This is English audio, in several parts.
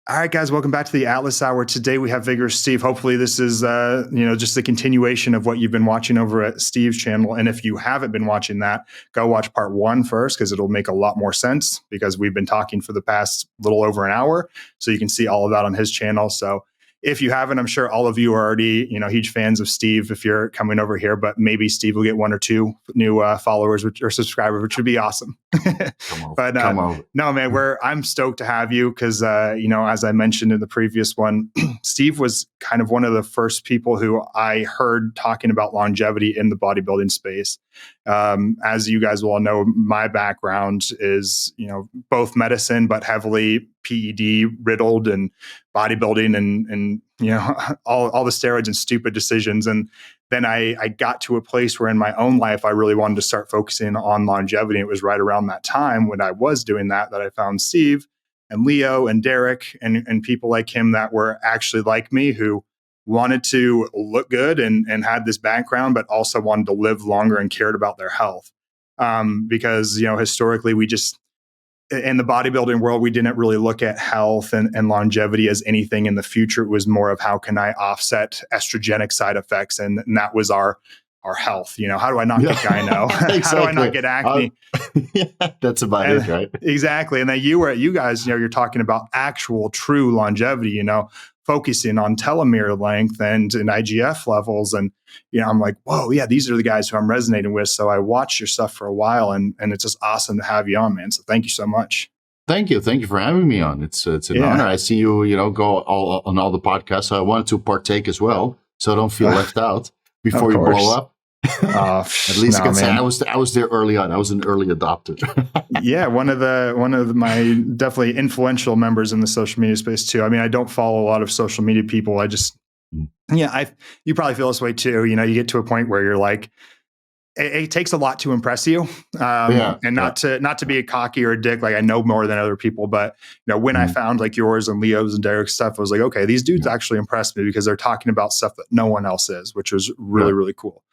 All right, guys, welcome back to the Atlas Hour. Today we have Vigorous Steve. Hopefully this is, just the continuation of what you've been watching over at Steve's channel. And if you haven't been watching that, go watch part 1 first, because it'll make a lot more sense, because we've been talking for the past little over an hour. So you can see all of that on his channel. So if you haven't, I'm sure all of you are already, huge fans of Steve if you're coming over here, but maybe Steve will get 1 or 2 new followers or subscribers, which would be awesome. But no, man, I'm stoked to have you because, as I mentioned in the previous one, Steve was kind of one of the first people who I heard talking about longevity in the bodybuilding space. As you guys will all know, my background is, both medicine, but heavily PED riddled and bodybuilding and all the steroids and stupid decisions. And then I got to a place where in my own life, I really wanted to start focusing on longevity. It was right around that time when I was doing that I found Steve and Leo and Derek and people like him that were actually like me, who wanted to look good and had this background, but also wanted to live longer and cared about their health. Because, historically, we just, in the bodybuilding world, we didn't really look at health and longevity as anything in the future. It was more of how can I offset estrogenic side effects? And that was our health. How do I not get gyno? Exactly. How do I not get acne? That's about it, right? Exactly. And then you guys, you're talking about actual true longevity, focusing on telomere length and IGF levels. And, I'm like, whoa, yeah, these are the guys who I'm resonating with. So I watched your stuff for a while and it's just awesome to have you on, man. So thank you so much. Thank you. Thank you for having me on. It's an honor. I see you, go on all the podcasts. So I wanted to partake as well, so I don't feel left out before you blow up. At least I can say I was there early on. I was an early adopter. Yeah, one of my definitely influential members in the social media space too. I mean, I don't follow a lot of social media people. I just, you probably feel this way too. You get to a point where you're like, it takes a lot to impress you, and not to be a cocky or a dick. Like I know more than other people, but when I found like yours and Leo's and Derek's stuff, I was like, okay, these dudes actually impressed me because they're talking about stuff that no one else is, which was really, really cool.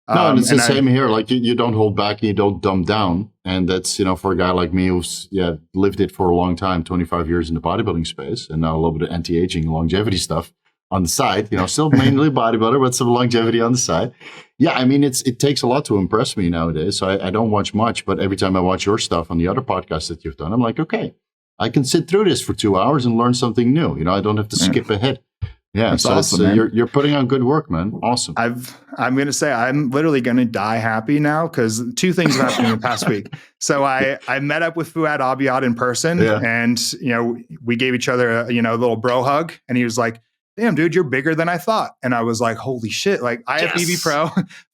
No, and it's the same here. Like you don't hold back, and you don't dumb down. And that's, for a guy like me who's lived it for a long time, 25 years in the bodybuilding space, and now a little bit of anti-aging longevity stuff on the side, still mainly bodybuilder, but some longevity on the side. Yeah, I mean, it takes a lot to impress me nowadays. So I don't watch much, but every time I watch your stuff on the other podcasts that you've done, I'm like, okay, I can sit through this for 2 hours and learn something new. I don't have to skip ahead. Yeah, that's awesome, you're putting on good work, man. Awesome. I'm going to say I'm literally going to die happy now because 2 things have happened in the past week. So I met up with Fouad Abiad in person, and we gave each other a little bro hug, and he was like, "Damn, dude, you're bigger than I thought." And I was like, "Holy shit!" Like IFBB Pro,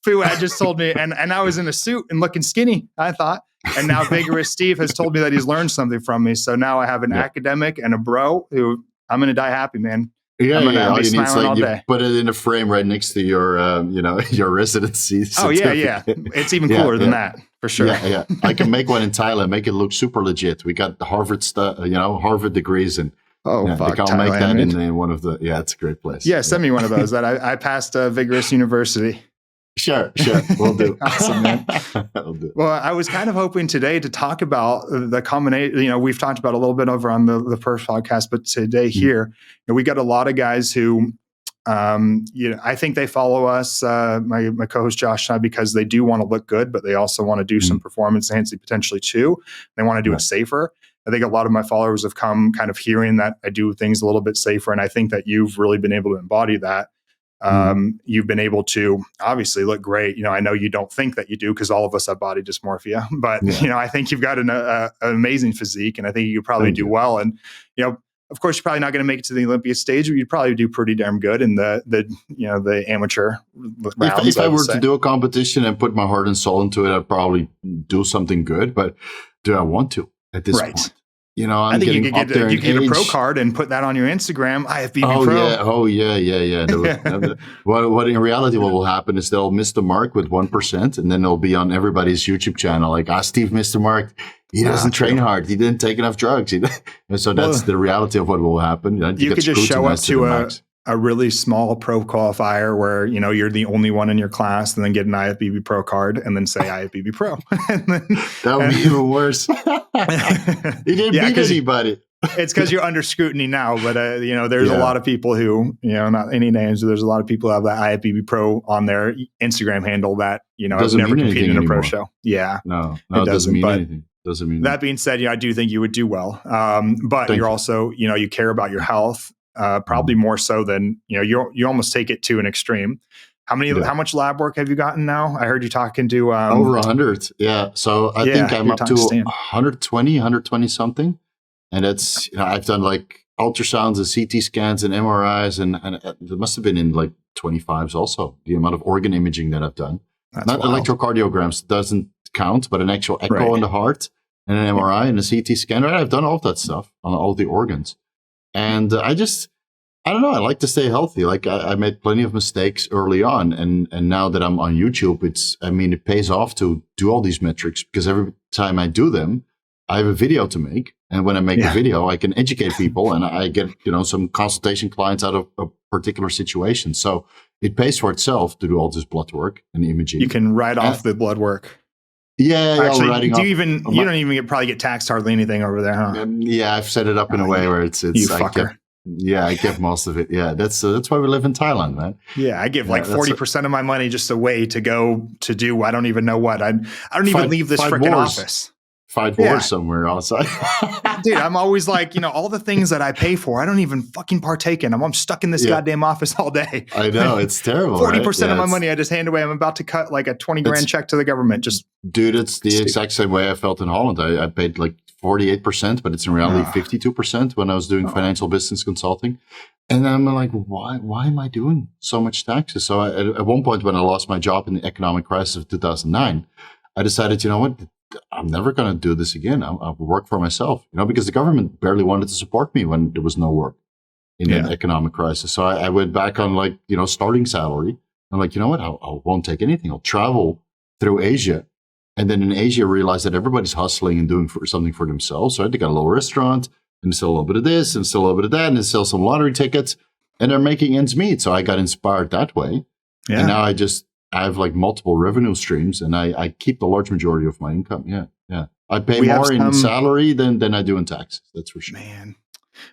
Fouad just told me, and I was in a suit and looking skinny, I thought. And now Vigorous Steve has told me that he's learned something from me. So now I have an academic and a bro who I'm going to die happy, man. Yeah, it's like you put it in a frame right next to your, your residency. Yeah. It's even cooler than that, for sure. Yeah. I can make one in Thailand, make it look super legit. We got the Harvard stuff, Harvard degrees, and fuck, I'll make that in one of the. Yeah, it's a great place. Yeah, send me one of those. That I passed Vigorous University. Sure, we'll do. Awesome, man. We'll do. Well, I was kind of hoping today to talk about the combination. We've talked about a little bit over on the first podcast, but today here, we got a lot of guys who, I think they follow us, my co-host Josh and I, because they do want to look good, but they also want to do some performance enhancing potentially too. They want to do it safer. I think a lot of my followers have come kind of hearing that I do things a little bit safer, and I think that you've really been able to embody that. You've been able to obviously look great. I know you don't think that you do because all of us have body dysmorphia, but I think you've got an amazing physique, and I think you probably do well. And of course, you're probably not going to make it to the Olympia stage, but you'd probably do pretty damn good in the amateur rounds. If I were to do a competition and put my heart and soul into it, I'd probably do something good. But do I want to at this point? I think you could get a pro card and put that on your Instagram. IFBB Pro. Yeah. What in reality, what will happen is they'll miss the mark with 1%, and then they'll be on everybody's YouTube channel like, Steve missed the mark. He doesn't train hard. He didn't take enough drugs. So that's the reality of what will happen. You could just show up to a really small pro qualifier where, you're the only one in your class, and then get an IFBB Pro card and then say IFBB Pro. That would be even worse. He didn't beat anybody. it's because you're under scrutiny now, but there's a lot of people who, not any names, but there's a lot of people who have that IFBB Pro on their Instagram handle that, have never competed in a pro show. Yeah. No, it doesn't mean anything. Doesn't mean that being said, I do think you would do well. But you're also, you care about your health, probably more so than, you almost take it to an extreme. How much lab work have you gotten now? I heard you talking to over 100. Yeah. So I think I'm up to 120 something. And that's, I've done like ultrasounds and CT scans and MRIs, and there must have been in like 25s also, the amount of organ imaging that I've done. That's not wild. Electrocardiograms doesn't count, but an actual echo on the heart and an MRI and a CT scan. Right? I've done all of that stuff on all the organs. And I don't know, I like to stay healthy. Like I made plenty of mistakes early on. And now that I'm on YouTube, it pays off to do all these metrics, because every time I do them, I have a video to make. And when I make the video, I can educate people, and I get, some consultation clients out of a particular situation. So it pays for itself to do all this blood work and imaging. You can write off the blood work. Yeah. Actually, you don't even probably get taxed hardly anything over there, huh? I've set it up in a way where it's you fucker. I give most of it. Yeah, that's why we live in Thailand, man. Yeah, I give like 40% of my money just away to go to do I don't even know what. I don't even leave this freaking office. Fight wars somewhere outside. Dude, I'm always like, all the things that I pay for, I don't even fucking partake in them. I'm stuck in this goddamn office all day. I know, it's terrible. 40% of my money I just hand away. I'm about to cut like a 20 grand check to the government. Dude, it's the exact same way I felt in Holland. I paid like 48%, but it's in reality 52% when I was doing financial business consulting. And I'm like, why am I doing so much taxes? So at one point when I lost my job in the economic crisis of 2009, I decided, you know what? I'm never going to do this again. I'll work for myself, because the government barely wanted to support me when there was no work in an economic crisis. So I went back on starting salary. I'm like, you know what? I won't take anything. I'll travel through Asia. And then in Asia, I realized that everybody's hustling and doing something for themselves. So I got a little restaurant and sell a little bit of this and sell a little bit of that and sell some lottery tickets, and they're making ends meet. So I got inspired that way. Yeah. And now I have like multiple revenue streams, and I keep the large majority of my income. Yeah. I pay more in salary than I do in taxes. That's for sure. Man,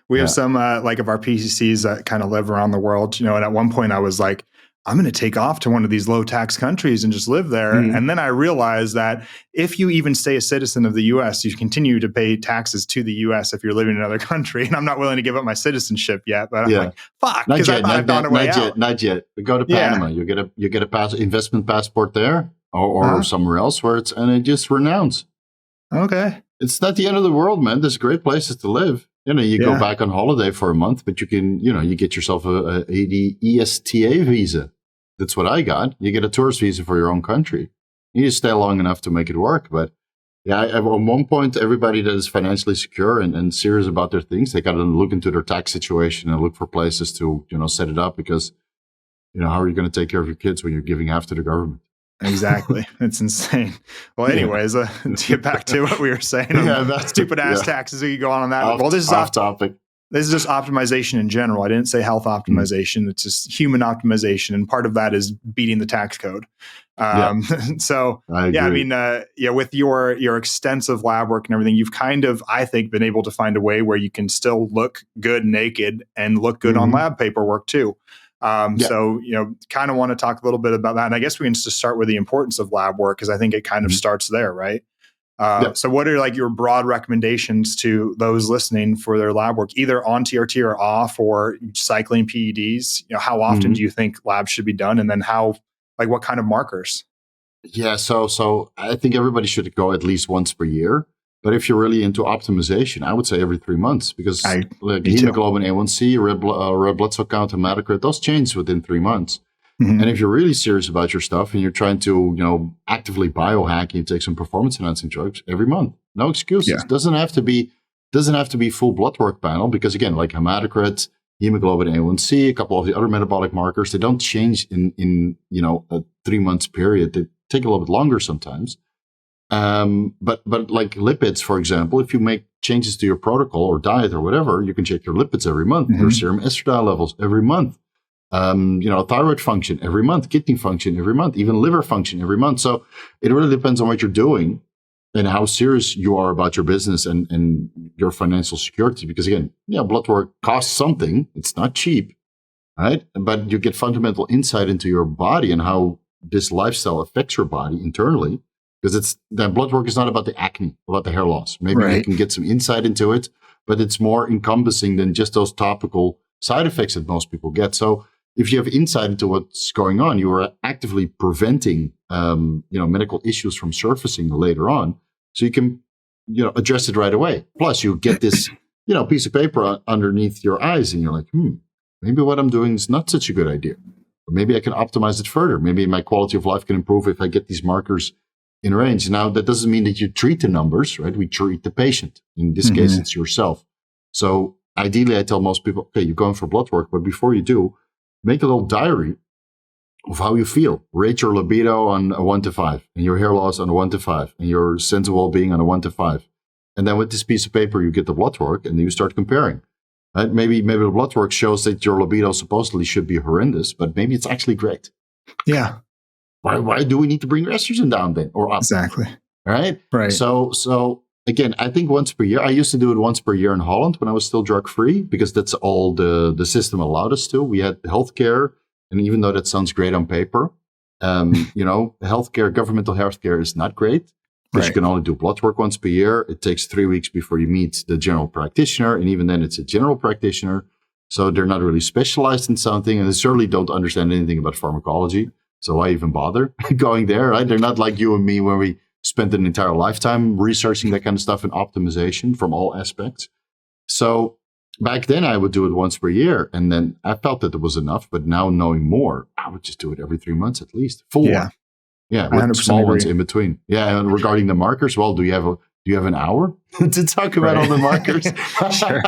we have some like of our PCCs that kind of live around the world, and at one point I was like, I'm going to take off to one of these low tax countries and just live there. Mm-hmm. And then I realized that if you even stay a citizen of the US, you continue to pay taxes to the US if you're living in another country. And I'm not willing to give up my citizenship yet, but I'm like, fuck, because I thought I'd found a way out. Not yet. Go to Panama. You get a investment passport there or somewhere else and it just renounce. Okay. It's not the end of the world, man. There's great places to live. You go back on holiday for a month, but you can, you get yourself a ESTA visa. That's what I got. You get a tourist visa for your own country. You just stay long enough to make it work. But at one point, everybody that is financially secure and serious about their things, they got to look into their tax situation and look for places to, set it up, because, how are you going to take care of your kids when you're giving half to the government? Exactly. It's insane. Well, anyways, to get back to what we were saying, stupid ass taxes. We could go on that. This is off topic. This is just optimization in general. I didn't say health optimization. It's just human optimization. And part of that is beating the tax code. So, with your extensive lab work and everything, you've kind of, I think, been able to find a way where you can still look good naked and look good on lab paperwork too. So, kind of want to talk a little bit about that. And I guess we can just start with the importance of lab work, because I think it kind of starts there, right? So what are like your broad recommendations to those listening for their lab work, either on TRT or off, or cycling PEDs? How often do you think labs should be done? And then what kind of markers? Yeah. So I think everybody should go at least once per year. But if you're really into optimization, I would say every 3 months, because hemoglobin A1C, red blood cell count, hematocrit, those change within 3 months. Mm-hmm. And if you're really serious about your stuff and you're trying to, actively biohack, you take some performance enhancing drugs every month. No excuses. Yeah. Doesn't have to be full blood work panel, because again, like hematocrit, hemoglobin A1C, a couple of the other metabolic markers, they don't change in a 3 months period. They take a little bit longer sometimes. But like lipids, for example, if you make changes to your protocol or diet or whatever, you can check your lipids every month, your serum estradiol levels every month. Thyroid function every month, kidney function every month, even liver function every month. So it really depends on what you're doing. and how serious you are about your business and your financial security. Because again, blood work costs something. It's not cheap, right? But you get fundamental insight into your body and how this lifestyle affects your body internally. Because that blood work is not about the acne, about the hair loss. Maybe you can get some insight into it, but it's more encompassing than just those topical side effects that most people get. So if you have insight into what's going on, you are actively preventing, medical issues from surfacing later on. So you can, address it right away. Plus you get this, piece of paper underneath your eyes and you're like, maybe what I'm doing is not such a good idea. Or maybe I can optimize it further. Maybe my quality of life can improve if I get these markers in range. Now, that doesn't mean that you treat the numbers, right? We treat the patient. In this case, it's yourself. So ideally, I tell most people, okay, you're going for blood work, but before you do, make a little diary of how you feel. Rate your libido on a 1 to 5, and your hair loss on a 1 to 5, and your sense of well-being on a 1 to 5. And then with this piece of paper, you get the blood work, and then you start comparing. Right? Maybe the blood work shows that your libido supposedly should be horrendous, but maybe it's actually great. Yeah. Why do we need to bring estrogen down then or up? Exactly. Right. So again, I think once per year. I used to do it once per year in Holland when I was still drug free, because that's all the system allowed us to. We had healthcare, and even though that sounds great on paper, healthcare, governmental healthcare is not great because you can only do blood work once per year. It takes 3 weeks before you meet the general practitioner, and even then, it's a general practitioner, so they're not really specialized in something, and they certainly don't understand anything about pharmacology. So why even bother going there, right? They're not like you and me where we spent an entire lifetime researching that kind of stuff and optimization from all aspects. So back then I would do it once per year, and then I felt that it was enough. But now knowing more, I would just do it every 3 months at least. Full one. Yeah, with small ones in between. Yeah, and regarding the markers, well, do you have an hour to talk about all the markers? Sure.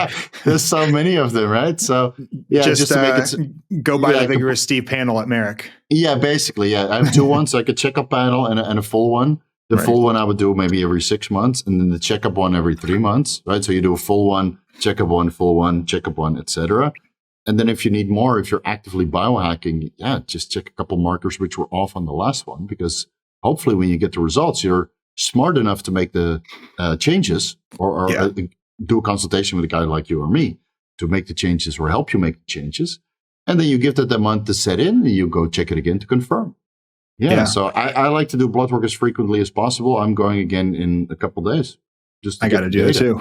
There's so many of them, right? So just to make it go by the Vigorous Steve panel at Merrick. Yeah, basically, I have 2 ones, like a checkup panel and a full one. The full one I would do maybe every 6 months, and then the checkup one every 3 months, right? So you do a full one, checkup one, full one, checkup one, etc. And then if you need more, if you're actively biohacking, just check a couple markers which were off on the last one, because hopefully when you get the results, you're smart enough to make the changes or do a consultation with a guy like you or me to make the changes or help you make the changes. And then you give that a month to set in, and you go check it again to confirm. Yeah. So I like to do blood work as frequently as possible. I'm going again in a couple of days. I got to do that too.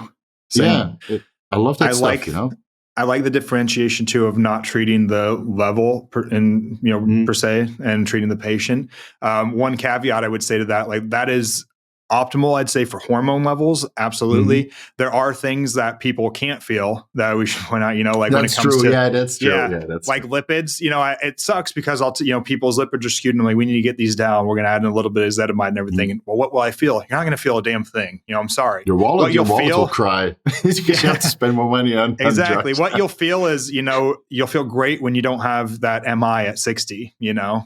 Same. Yeah. I love that stuff, I like the differentiation too of not treating the level per se, and treating the patient. One caveat I would say to that, like that is optimal, I'd say, for hormone levels. Absolutely. There are things that people can't feel that we should point out, like when it comes to, that's true. That's like lipids, it sucks because people's lipids are skewed, and like, we need to get these down. We're going to add in a little bit of ezetimibe and everything. And well, what will I feel? You're not going to feel a damn thing. I'm sorry. Your wallet will cry. You have to spend more money on exactly. drugs. What you'll feel is, you'll feel great when you don't have that MI at 60,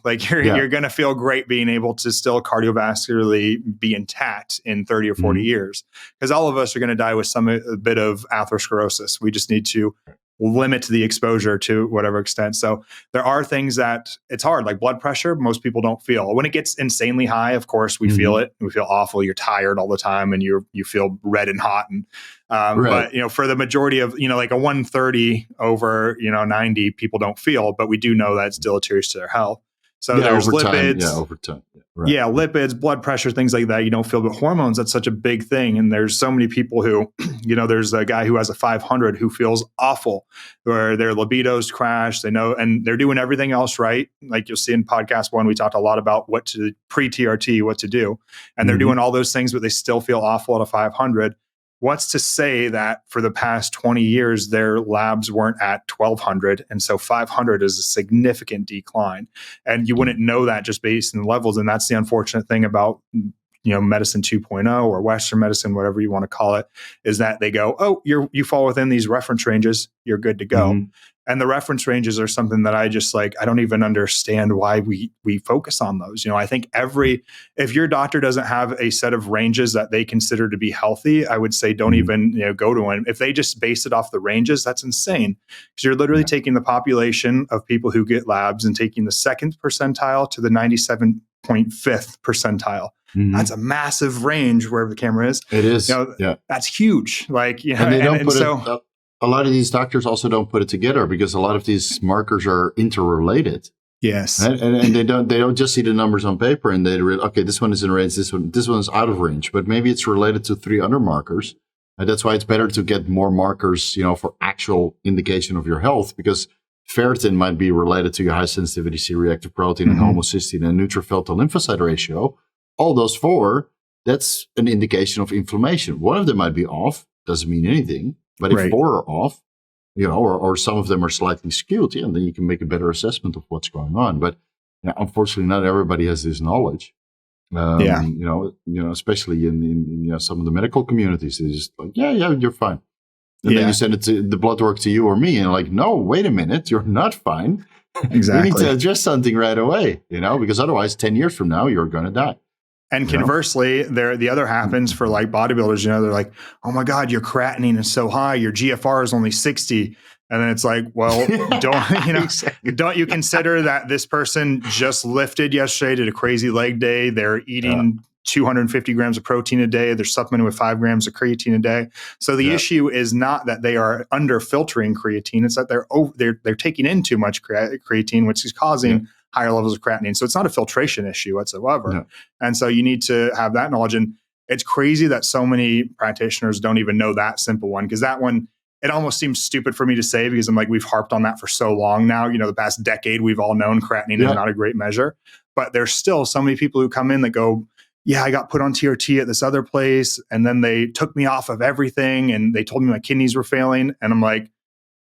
like you're going to feel great being able to still cardiovascularly be intact in 30 or 40 years, because all of us are going to die with a bit of atherosclerosis. We just need to limit the exposure to whatever extent. So there are things that it's hard, like blood pressure. Most people don't feel. When it gets insanely high, of course, we feel it. We feel awful. You're tired all the time, and you feel red and hot. And but for the majority of like a 130 over 90, people don't feel, but we do know that it's deleterious to their health. So there's lipids. Over time. Lipids, blood pressure, things like that. You don't feel, but hormones, that's such a big thing. And there's so many people who, there's a guy who has a 500 who feels awful, where their libidos crash. They know, and they're doing everything else right. Like you'll see in podcast 1, we talked a lot about what to pre-TRT, what to do. And they're doing all those things, but they still feel awful at a 500. What's to say that for the past 20 years, their labs weren't at 1200? And so 500 is a significant decline. And you wouldn't know that just based on the levels. And that's the unfortunate thing about, medicine 2.0 or Western medicine, whatever you want to call it, is that they go, oh, you fall within these reference ranges, you're good to go. And the reference ranges are something that I just I don't even understand why we focus on those. I think if your doctor doesn't have a set of ranges that they consider to be healthy, I would say don't even go to one. If they just base it off the ranges, that's insane, because you're literally taking the population of people who get labs and taking the 2nd percentile to the 97.5th percentile. That's a massive range wherever the camera is. It is. Yeah. That's huge. Like, you know, and they don't put it, a lot of these doctors also don't put it together because a lot of these markers are interrelated. Yes. And they don't just see the numbers on paper and they okay, this one is in range, this one is out of range, but maybe it's related to 3 other markers. And that's why it's better to get more markers, you know, for actual indication of your health, because ferritin might be related to your high sensitivity C-reactive protein and homocysteine and neutrophil to lymphocyte ratio. All those 4, that's an indication of inflammation. One of them might be off, doesn't mean anything, but if 4 are off, you know, or some of them are slightly skewed, and then you can make a better assessment of what's going on. But unfortunately, not everybody has this knowledge. You know, especially in you know, some of the medical communities, they're just like, yeah, you're fine. And then you send the blood work to you or me, and like, no, wait a minute, you're not fine. Exactly. You need to address something right away, you know, because otherwise 10 years from now, you're going to die. And conversely, the other happens for like bodybuilders, you know, they're like, oh my God, your creatinine is so high, your GFR is only 60. And then it's like, well, don't you consider that this person just lifted yesterday, did a crazy leg day, they're eating 250 grams of protein a day, they're supplementing with 5 grams of creatine a day. So the issue is not that they are under filtering creatine, it's that they're taking in too much creatine, which is causing higher levels of creatinine. So it's not a filtration issue whatsoever. No. And so you need to have that knowledge. And it's crazy that so many practitioners don't even know that simple one, because that one, it almost seems stupid for me to say, because I'm like, we've harped on that for so long now. You know, the past decade, we've all known creatinine is not a great measure. But there's still so many people who come in that go, yeah, I got put on TRT at this other place, and then they took me off of everything, and they told me my kidneys were failing. And I'm like,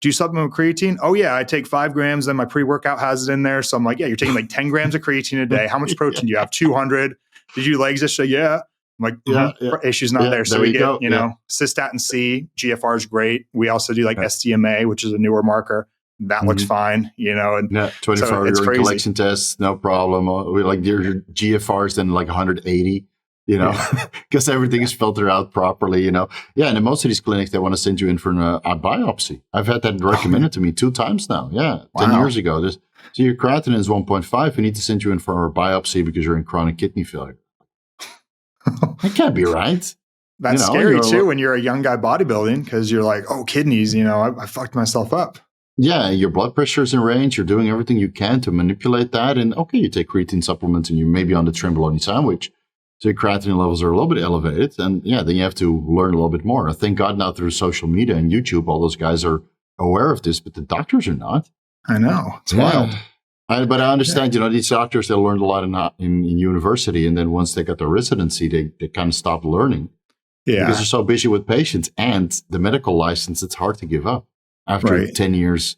do you supplement with creatine? Oh yeah, I take 5 grams, and my pre-workout has it in there. So I'm like, yeah, you're taking like 10 grams of creatine a day. How much protein do you have? 200. Did you do legs yesterday? Yeah. I'm like, issue's not there. So we get, you know, cystatin C, GFR is great. We also do like SDMA, which is a newer marker. That looks fine, you know. And 24-hour urine collection tests, no problem. We like your GFRs then like 180. You know, because everything is filtered out properly, you know. Yeah, and in most of these clinics, they want to send you in for a biopsy. I've had that recommended to me 2 times now. Yeah, 10 years ago. So your creatinine is 1.5. We need to send you in for a biopsy because you're in chronic kidney failure. That can't be right. That's scary too when you're a young guy bodybuilding, because you're like, oh, kidneys, you know, I fucked myself up. Yeah, your blood pressure is in range. You're doing everything you can to manipulate that. And okay, you take creatine supplements and you may be on the Trimbolone sandwich. So your creatinine levels are a little bit elevated. And then you have to learn a little bit more. Thank God now through social media and YouTube, all those guys are aware of this, but the doctors are not. I know. It's wild. But I understand, you know, these doctors, they learned a lot in university. And then once they got their residency, they kind of stopped learning. Yeah. Because they're so busy with patients and the medical license, it's hard to give up after 10 years.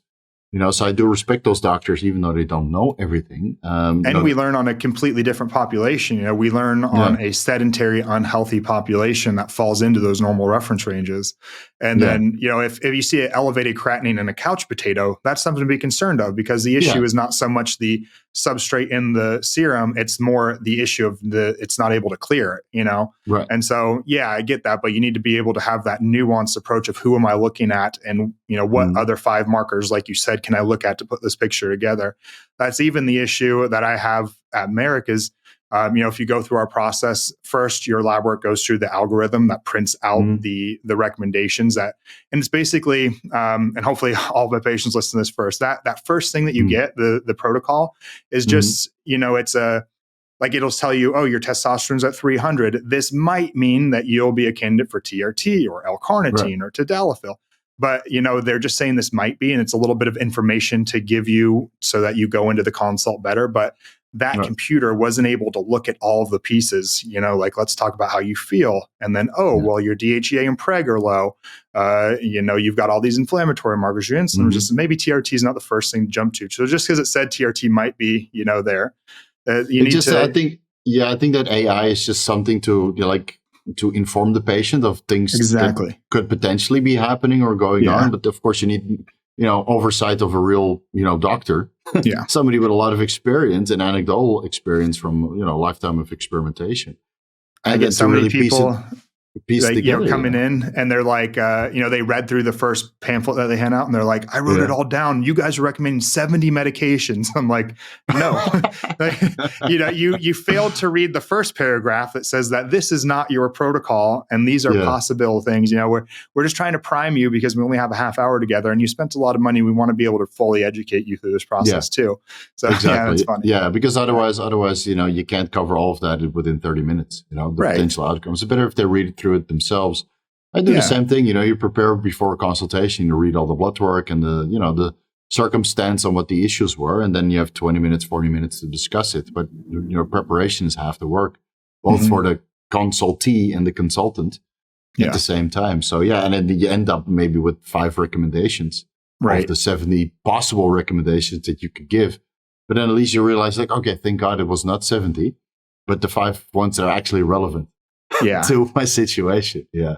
You know, so I do respect those doctors, even though they don't know everything. And we learn on a completely different population. You know, we learn on a sedentary, unhealthy population that falls into those normal reference ranges. And then, you know, if you see an elevated creatinine in a couch potato, that's something to be concerned of, because the issue is not so much the substrate in the serum, it's more the issue of it's not able to clear it, you know? Right. And so, yeah, I get that, but you need to be able to have that nuanced approach of who am I looking at, and, you know, what other 5 markers, like you said, can I look at to put this picture together? That's even the issue that I have at Merrick is, you know, if you go through our process, first your lab work goes through the algorithm that prints out the recommendations and it's basically, and hopefully all of my patients listen to this first, that first thing that you get, the protocol is just, you know, it's like it'll tell you, oh, your testosterone's at 300. This might mean that you'll be a candidate for TRT or L-carnitine or tadalafil. But, you know, they're just saying this might be, and it's a little bit of information to give you so that you go into the consult better. But that computer wasn't able to look at all of the pieces, you know, like, let's talk about how you feel. And then, well, your DHEA and preg are low. You know, you've got all these inflammatory markers, your insulin resistance. Maybe TRT is not the first thing to jump to. So just because it said TRT might be, you know, there. I think that AI is just something to, you know, like, to inform the patient of things that could potentially be happening or going on. But of course you need, you know, oversight of a real, you know, doctor, somebody with a lot of experience and anecdotal experience from, you know, a lifetime of experimentation. And I get so many people piece together, coming in, and they're like, they read through the first pamphlet that they hand out, and they're like, I wrote it all down. You guys are recommending 70 medications. I'm like, no, you failed to read the first paragraph that says that this is not your protocol, and these are possible things. We're just trying to prime you because we only have a half hour together, and you spent a lot of money. We want to be able to fully educate you through this process too. So exactly. that's funny. Yeah, because otherwise, you can't cover all of that within 30 minutes. The potential outcomes. It's better if they read it through it themselves. I do the same thing. You prepare before a consultation. You read all the blood work and the circumstance on what the issues were, and then you have 20 minutes, 40 minutes to discuss it. But preparation is half the work, both for the consultee and the consultant at the same time. So and then you end up maybe with 5 recommendations of the 70 possible recommendations that you could give. But then at least you realize, like, okay, thank God it was not 70, but the 5 ones that are actually relevant to my situation. Yeah.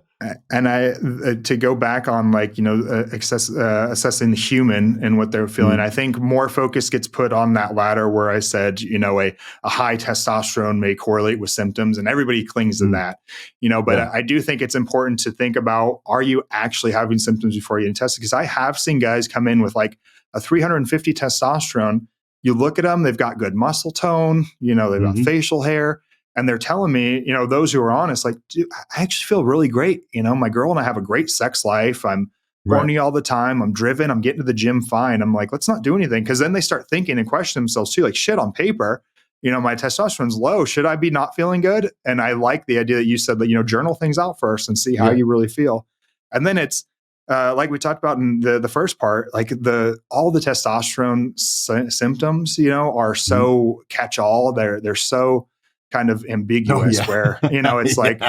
And to go back on assessing the human and what they're feeling, I think more focus gets put on that latter where I said, a high testosterone may correlate with symptoms, and everybody clings to that, but I do think it's important to think about, are you actually having symptoms before you get tested? Because I have seen guys come in with like a 350 testosterone. You look at them, they've got good muscle tone, they've got facial hair. And they're telling me, those who are honest, like, dude, I actually feel really great. My girl and I have a great sex life. I'm horny all the time. I'm driven. I'm getting to the gym fine. I'm like, let's not do anything. Because then they start thinking and question themselves too, like, shit, on paper, my testosterone's low. Should I be not feeling good? And I like the idea that you said that, journal things out first and see how you really feel. And then it's like we talked about in the first part, like all the testosterone symptoms, are so catch-all. They're so kind of ambiguous where, it's like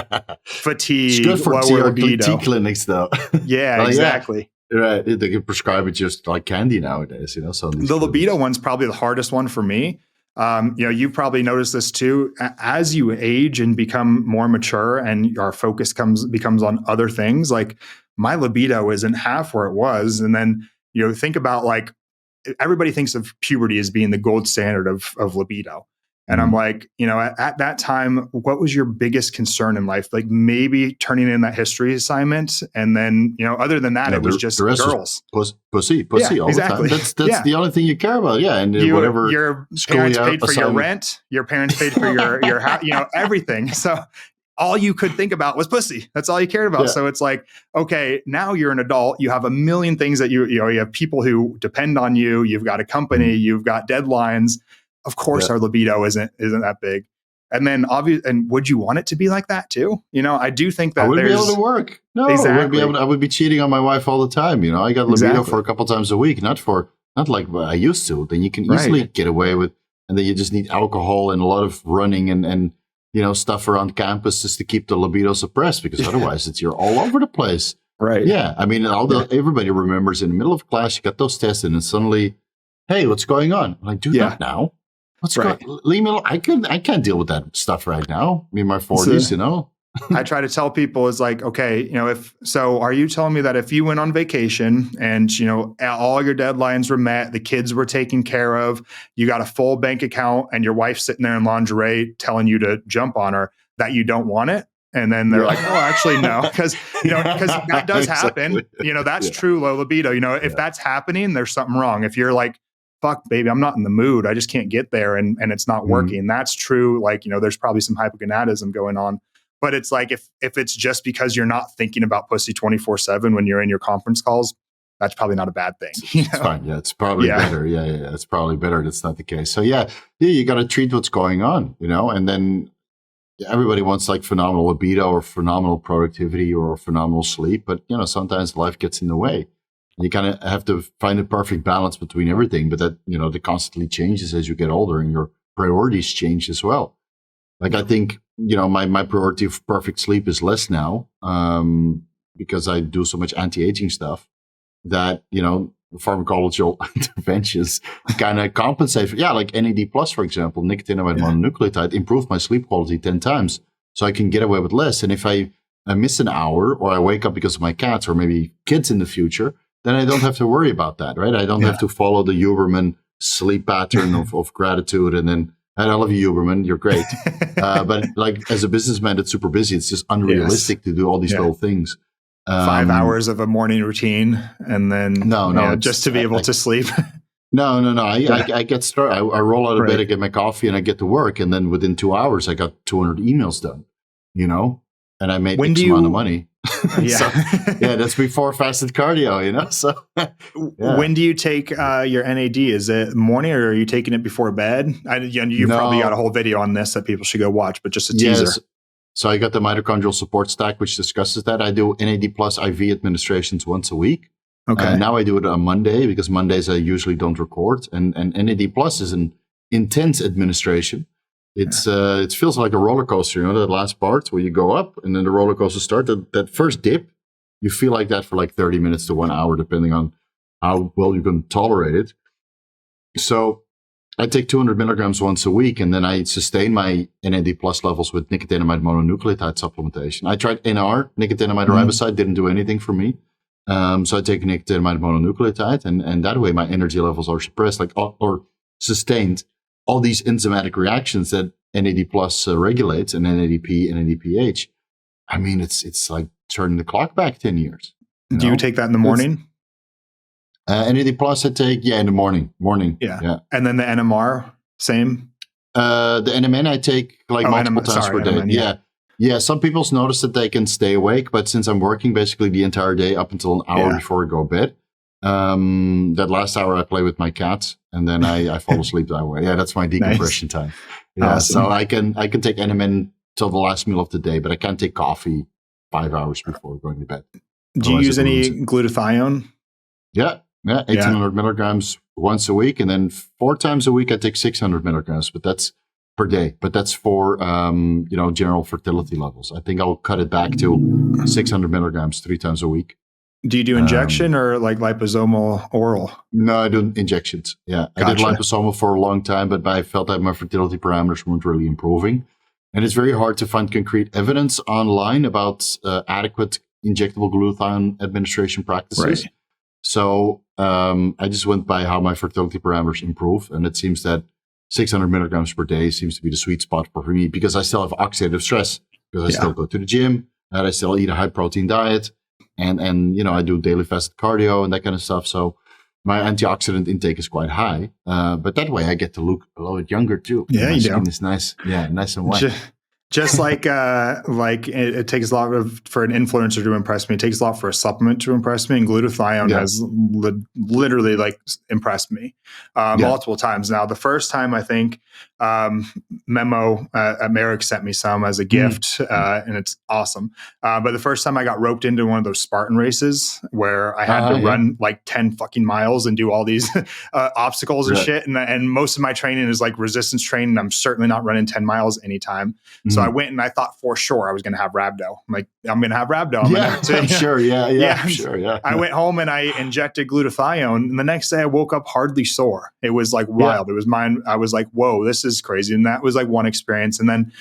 fatigue, it's good for lower libido. T clinics though. Yeah, exactly. Yeah. Right. They can prescribe it just like candy nowadays, So the libido one's probably the hardest one for me. You've probably noticed this too. As you age and become more mature and our focus becomes on other things, like my libido isn't half where it was. And then, think about, like, everybody thinks of puberty as being the gold standard of libido. And I'm like, at that time, what was your biggest concern in life? Like maybe turning in that history assignment. And then, other than that, it was just girls. Pussy all the time. That's the only thing you care about. Yeah. And whatever your parents paid for your rent, your parents paid for your house, everything. So all you could think about was pussy. That's all you cared about. Yeah. So it's like, okay, now you're an adult. You have a million things that you have people who depend on you. You've got a company, you've got deadlines. Of course, our libido isn't that big, and then and would you want it to be like that too? I do think that I wouldn't be able to work. No, exactly. I would be cheating on my wife all the time. I got libido for a couple times a week, not like what I used to. Then you can easily get away with, and then you just need alcohol and a lot of running and stuff around campus just to keep the libido suppressed, because otherwise you're all over the place. Right. Yeah. I mean, everybody remembers in the middle of class you got those tests, and then suddenly, hey, what's going on? I'm like, do that now. What's going on? Leave me alone. I can't deal with that stuff right now. I'm in my 40s, I try to tell people is like, okay, are you telling me that if you went on vacation and, all your deadlines were met, the kids were taken care of, you got a full bank account and your wife's sitting there in lingerie telling you to jump on her, that you don't want it? And then they're like, oh, actually, no, because that does happen. That's true low libido. If that's happening, there's something wrong. If you're like, fuck, baby, I'm not in the mood, I just can't get there, and it's not working. That's true. Like, there's probably some hypogonadism going on. But it's like, if it's just because you're not thinking about pussy 24/7 when you're in your conference calls, that's probably not a bad thing. It's fine. Yeah, it's probably better. Yeah, it's probably better that's not the case. So yeah, you got to treat what's going on, and then everybody wants like phenomenal libido or phenomenal productivity or phenomenal sleep, but sometimes life gets in the way. You kind of have to find a perfect balance between everything, but that constantly changes as you get older, and your priorities change as well. Like I think my priority of perfect sleep is less now, because I do so much anti-aging stuff that pharmacological interventions kind of compensate for. Yeah, like NAD plus, for example, nicotinamide mononucleotide improved my sleep quality 10 times, so I can get away with less. And if I miss an hour, or I wake up because of my cats or maybe kids in the future, then I don't have to worry about that, right? I don't have to follow the Huberman sleep pattern of gratitude and then And I love you, Huberman. You're great. But like as a businessman that's super busy, it's just unrealistic to do all these little things. 5 hours of a morning routine, and then just to be able to sleep. No. I get started. I roll out of bed, I get my coffee, and I get to work. And then within 2 hours, I got 200 emails done, and I made X amount of money. So, that's before fasted cardio, So when do you take your NAD? Is it morning, or are you taking it before bed? You probably got a whole video on this that people should go watch, but just a teaser. Yes. So I got the mitochondrial support stack, which discusses that. I do NAD plus IV administrations once a week. Okay. Now I do it on Monday because Mondays I usually don't record. And NAD plus is an intense administration. It feels like a roller coaster, that last part where you go up and then the roller coaster starts. That first dip, you feel like that for like 30 minutes to 1 hour, depending on how well you can tolerate it. So I take 200 milligrams once a week, and then I sustain my NAD plus levels with nicotinamide mononucleotide supplementation. I tried NR, nicotinamide riboside, didn't do anything for me. So I take nicotinamide mononucleotide, and that way my energy levels are suppressed, or sustained. All these enzymatic reactions that NAD plus regulates, and NADP and NADPH. I mean, it's like turning the clock back 10 years. Do you take that in the morning? NAD plus I take, in the morning. Yeah. And then the NMR, same? The NMN I take multiple times per day. NMN, yeah. Some people notice that they can stay awake, but since I'm working basically the entire day up until an hour before I go to bed, that last hour I play with my cats, and then I fall asleep that way. Yeah, that's my decompression time. Yeah, awesome. So I can take NMN till the last meal of the day, but I can't take coffee 5 hours before going to bed. Do you use any glutathione? Yeah, 1,800 milligrams once a week, and then 4 times a week I take 600 milligrams, but that's per day. But that's for general fertility levels. I think I'll cut it back to 600 milligrams 3 times a week. Do you do injection or like liposomal oral? No, I do injections. Yeah, gotcha. I did liposomal for a long time, but I felt that my fertility parameters weren't really improving. And it's very hard to find concrete evidence online about adequate injectable glutathione administration practices. Right. So I just went by how my fertility parameters improve. And it seems that 600 milligrams per day seems to be the sweet spot for me, because I still have oxidative stress, because I still go to the gym, and I still eat a high protein diet. And I do daily fasted cardio and that kind of stuff. So my antioxidant intake is quite high. But that way I get to look a little bit younger too. Yeah, my skin is nice. Yeah, nice and white. Just like it takes a lot for an influencer to impress me. It takes a lot for a supplement to impress me. And glutathione has literally impressed me multiple times. Now, the first time I think Memo at Merrick sent me some as a gift, and it's awesome. But the first time I got roped into one of those Spartan races where I had to run like 10 fucking miles and do all these obstacles and shit. And most of my training is like resistance training. I'm certainly not running 10 miles anytime. So I went and I thought for sure I was going to have rhabdo. I'm like, I'm going to have rhabdo. I'm sure. Yeah. Sure. Yeah. I went home and I injected glutathione, and the next day I woke up hardly sore. It was like wild. It was mine. I was like, whoa, this is crazy. And that was like one experience. And then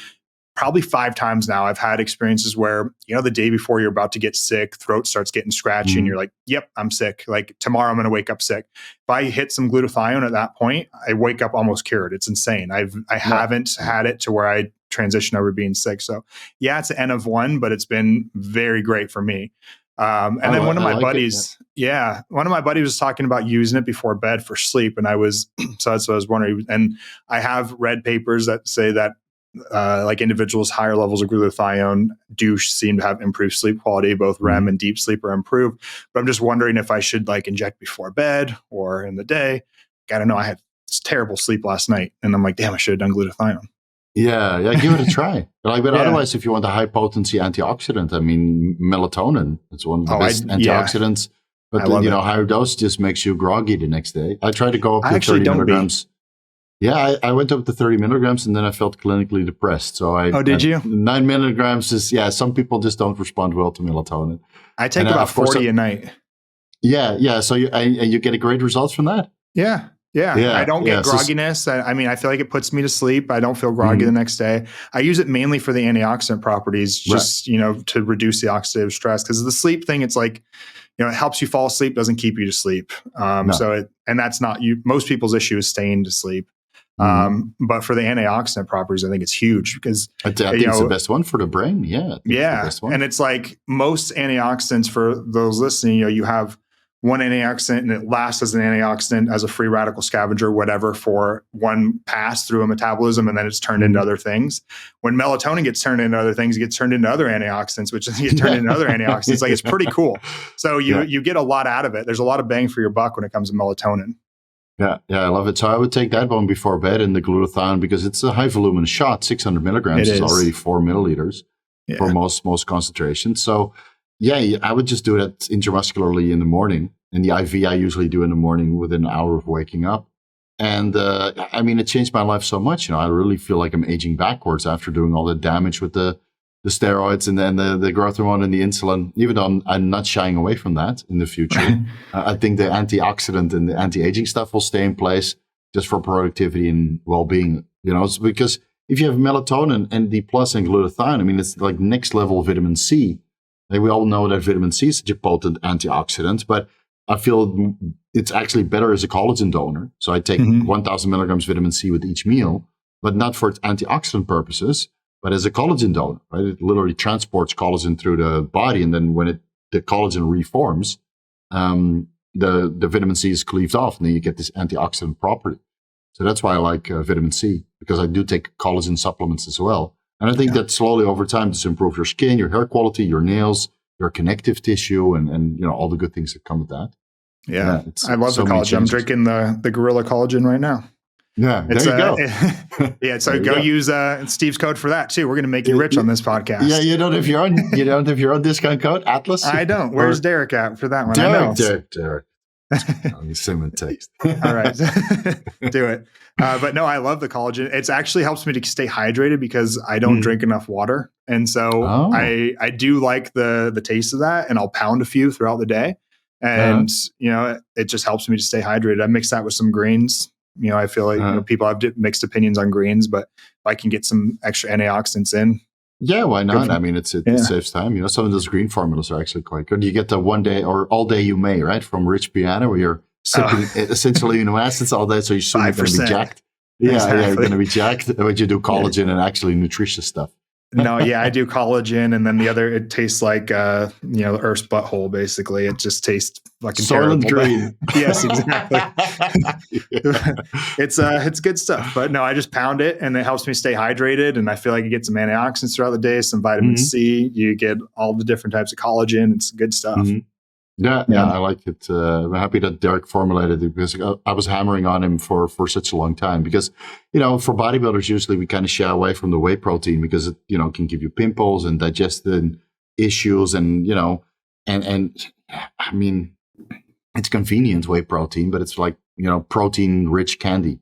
probably 5 times now I've had experiences where, the day before you're about to get sick, throat starts getting scratchy and you're like, yep, I'm sick. Like tomorrow I'm going to wake up sick. If I hit some glutathione at that point, I wake up almost cured. It's insane. I haven't had it to where I transition over being sick. So it's an N of 1, but it's been very great for me. And then one of my buddies was talking about using it before bed for sleep. And so that's what I was wondering. And I have read papers that say that individuals higher levels of glutathione do seem to have improved sleep quality. Both REM and deep sleep are improved. But I'm just wondering if I should inject before bed or in the day. I don't know. I had terrible sleep last night, and I'm like, damn, I should have done glutathione. Yeah, give it a try. But otherwise, if you want a high potency antioxidant, I mean, melatonin, it's one of the best antioxidants. But higher dose just makes you groggy the next day. I tried to go up to 30 milligrams. Yeah, I went up to 30 milligrams and then I felt clinically depressed. So did you? 9 milligrams is, some people just don't respond well to melatonin. I take about 40 a night. Yeah. So you get a great result from that? Yeah. I don't get grogginess. I feel like it puts me to sleep. I don't feel groggy the next day. I use it mainly for the antioxidant properties, just, to reduce the oxidative stress. Because the sleep thing, it's like, it helps you fall asleep, doesn't keep you to sleep. And that's not most people's issue is staying to sleep. But for the antioxidant properties, I think it's huge because I think it's the best one for the brain. Yeah. Yeah. And it's like most antioxidants, for those listening, you have one antioxidant and it lasts as an antioxidant, as a free radical scavenger, whatever, for one pass through a metabolism, and then it's turned into other things. When melatonin gets turned into other things, it gets turned into other antioxidants, which get turned into other antioxidants. Like, it's pretty cool. So you get a lot out of it. There's a lot of bang for your buck when it comes to melatonin. Yeah, I love it. So I would take that one before bed in the glutathione, because it's a high voluminous shot. 600 milligrams is already 4 milliliters for most concentrations. So yeah, I would just do that intramuscularly in the morning. And the IV I usually do in the morning within an hour of waking up. And I mean, it changed my life so much. I really feel like I'm aging backwards after doing all the damage with the steroids and then the growth hormone and the insulin, even though I'm not shying away from that in the future. I think the antioxidant and the anti-aging stuff will stay in place just for productivity and well-being, because if you have melatonin, ND plus and glutathione, I mean, it's like next level vitamin C. Like, we all know that vitamin C is such a potent antioxidant, but I feel it's actually better as a collagen donor. So I take 1,000 milligrams vitamin C with each meal, but not for its antioxidant purposes, but as a collagen donor, right? It literally transports collagen through the body, and then when the collagen reforms, the vitamin C is cleaved off, and then you get this antioxidant property. So that's why I like vitamin C, because I do take collagen supplements as well. And I think that slowly over time just improve your skin, your hair quality, your nails, your connective tissue, and all the good things that come with that. Yeah, I love the collagen. I'm drinking the Gorilla Collagen right now. Yeah, there you go. Yeah, so go use Steve's code for that too. We're going to make you rich on this podcast. Yeah, you don't have your own discount code, Atlas? I don't. Where's Derek at for that one? Derek. I'll send him a text. All right, do it. But no, I love the collagen. It actually helps me to stay hydrated because I don't drink enough water, and so I do like the taste of that, and I'll pound a few throughout the day, and it just helps me to stay hydrated. I mix that with some greens. I feel like people have mixed opinions on greens, but if I can get some extra antioxidants in. Yeah, why not? I mean, it saves time. Some of those green formulas are actually quite good. You get the one day or all day you may, right? From Rich Piana, where you're sipping essential amino acids all day. So you're soon going to be jacked. Yeah, exactly. You're going to be jacked. But you do collagen and actually nutritious stuff. No, I do collagen, and then the other, it tastes like Earth's butthole. Basically, it just tastes fucking Soylent terrible. Green. Yes, exactly. It's good stuff. But no, I just pound it, and it helps me stay hydrated, and I feel like you get some antioxidants throughout the day, some vitamin C. You get all the different types of collagen. It's good stuff. Yeah, I like it. I'm happy that Derek formulated it, because I was hammering on him for such a long time. Because, for bodybuilders, usually we kind of shy away from the whey protein because it, can give you pimples and digestive issues, and I mean, it's convenient whey protein, but it's like, protein rich candy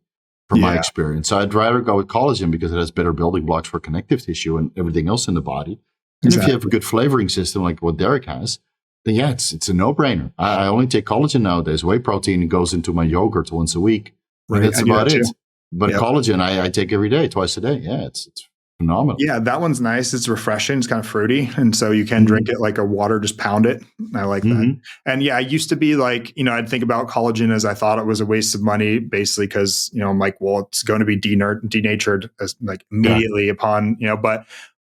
from my experience. So I'd rather go with collagen because it has better building blocks for connective tissue and everything else in the body. And if you have a good flavoring system like what Derek has, then it's a no-brainer. I only take collagen nowadays. Whey protein goes into my yogurt once a week. Right. And that's about it. But collagen, I take every day, twice a day. Yeah, it's phenomenal. Yeah, that one's nice. It's refreshing. It's kind of fruity. And so you can drink it like a water, just pound it. I like that. And I used to be like, I'd think about collagen as I thought it was a waste of money, basically, because, I'm like, well, it's going to be denatured as like immediately upon,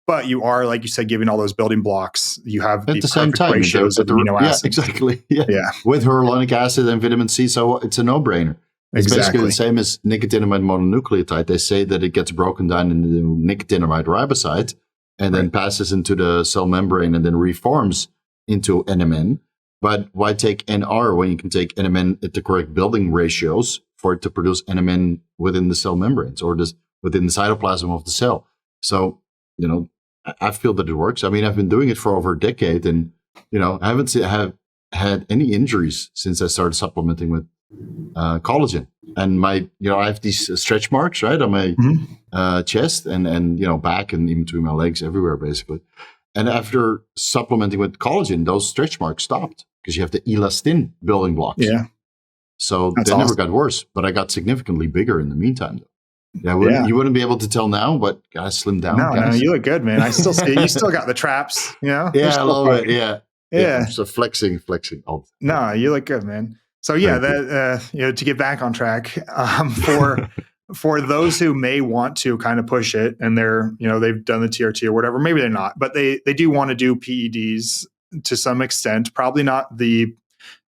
but you are, like you said, giving all those building blocks. You have at the same time ratios of amino acids. Exactly. Yeah. With hyaluronic acid and vitamin C, so it's a no-brainer. It's basically the same as nicotinamide mononucleotide. They say that it gets broken down into nicotinamide riboside and then passes into the cell membrane and then reforms into NMN. But why take NR when you can take NMN at the correct building ratios for it to produce NMN within the cell membranes or within the cytoplasm of the cell? So, I feel that it works. I mean, I've been doing it for over a decade, and I haven't had any injuries since I started supplementing with collagen. And I have these stretch marks right on my chest and back and in between my legs, everywhere basically. And after supplementing with collagen, those stretch marks stopped because you have the elastin building blocks. Yeah. So they never got worse, but I got significantly bigger in the meantime, though. Yeah, you wouldn't be able to tell now, but I slimmed down. No, you look good, man. I still see you still got the traps, Yeah, a little bit. Yeah. So flexing all the time. No, you look good, man. So that to get back on track, for for those who may want to kind of push it and they're, they've done the TRT or whatever, maybe they're not, but they do want to do PEDs to some extent, probably not the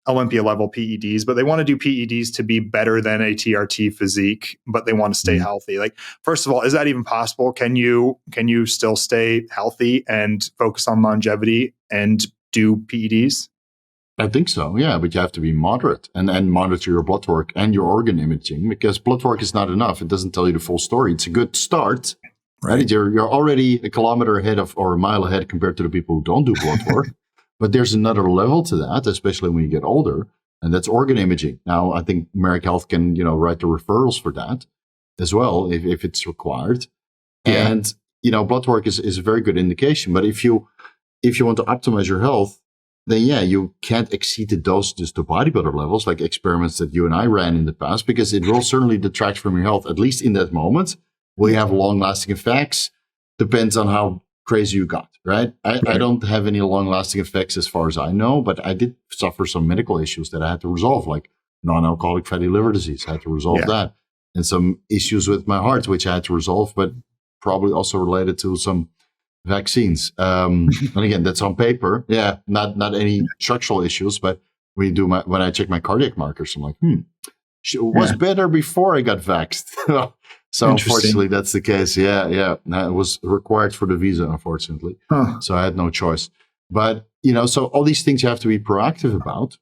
Olympia level PEDs, but they want to do PEDs to be better than a TRT physique, but they want to stay healthy. Like, first of all, is that even possible? Can you still stay healthy and focus on longevity and do PEDs? I think so, yeah, but you have to be moderate and monitor your blood work and your organ imaging, because blood work is not enough. It doesn't tell you the full story. It's a good start, right? You're already a kilometer ahead or a mile ahead compared to the people who don't do blood work. But there's another level to that, especially when you get older, and that's organ imaging. Now, I think Merrick Health can, write the referrals for that as well if it's required. Yeah. And, blood work is a very good indication. But if you want to optimize your health, then yeah, you can't exceed the dosages to bodybuilder levels, like experiments that you and I ran in the past, because it will certainly detract from your health, at least in that moment. Will you have long-lasting effects? Depends on how crazy you got, right? I don't have any long-lasting effects as far as I know, but I did suffer some medical issues that I had to resolve, like non-alcoholic fatty liver disease. I had to resolve that. And some issues with my heart, which I had to resolve, but probably also related to some vaccines. And again, that's on paper. Yeah, not any structural issues, but when I check my cardiac markers, I'm like, it was better before I got vaxxed. So unfortunately, that's the case. Yeah. It was required for the visa, unfortunately. So I had no choice. But, so all these things you have to be proactive about.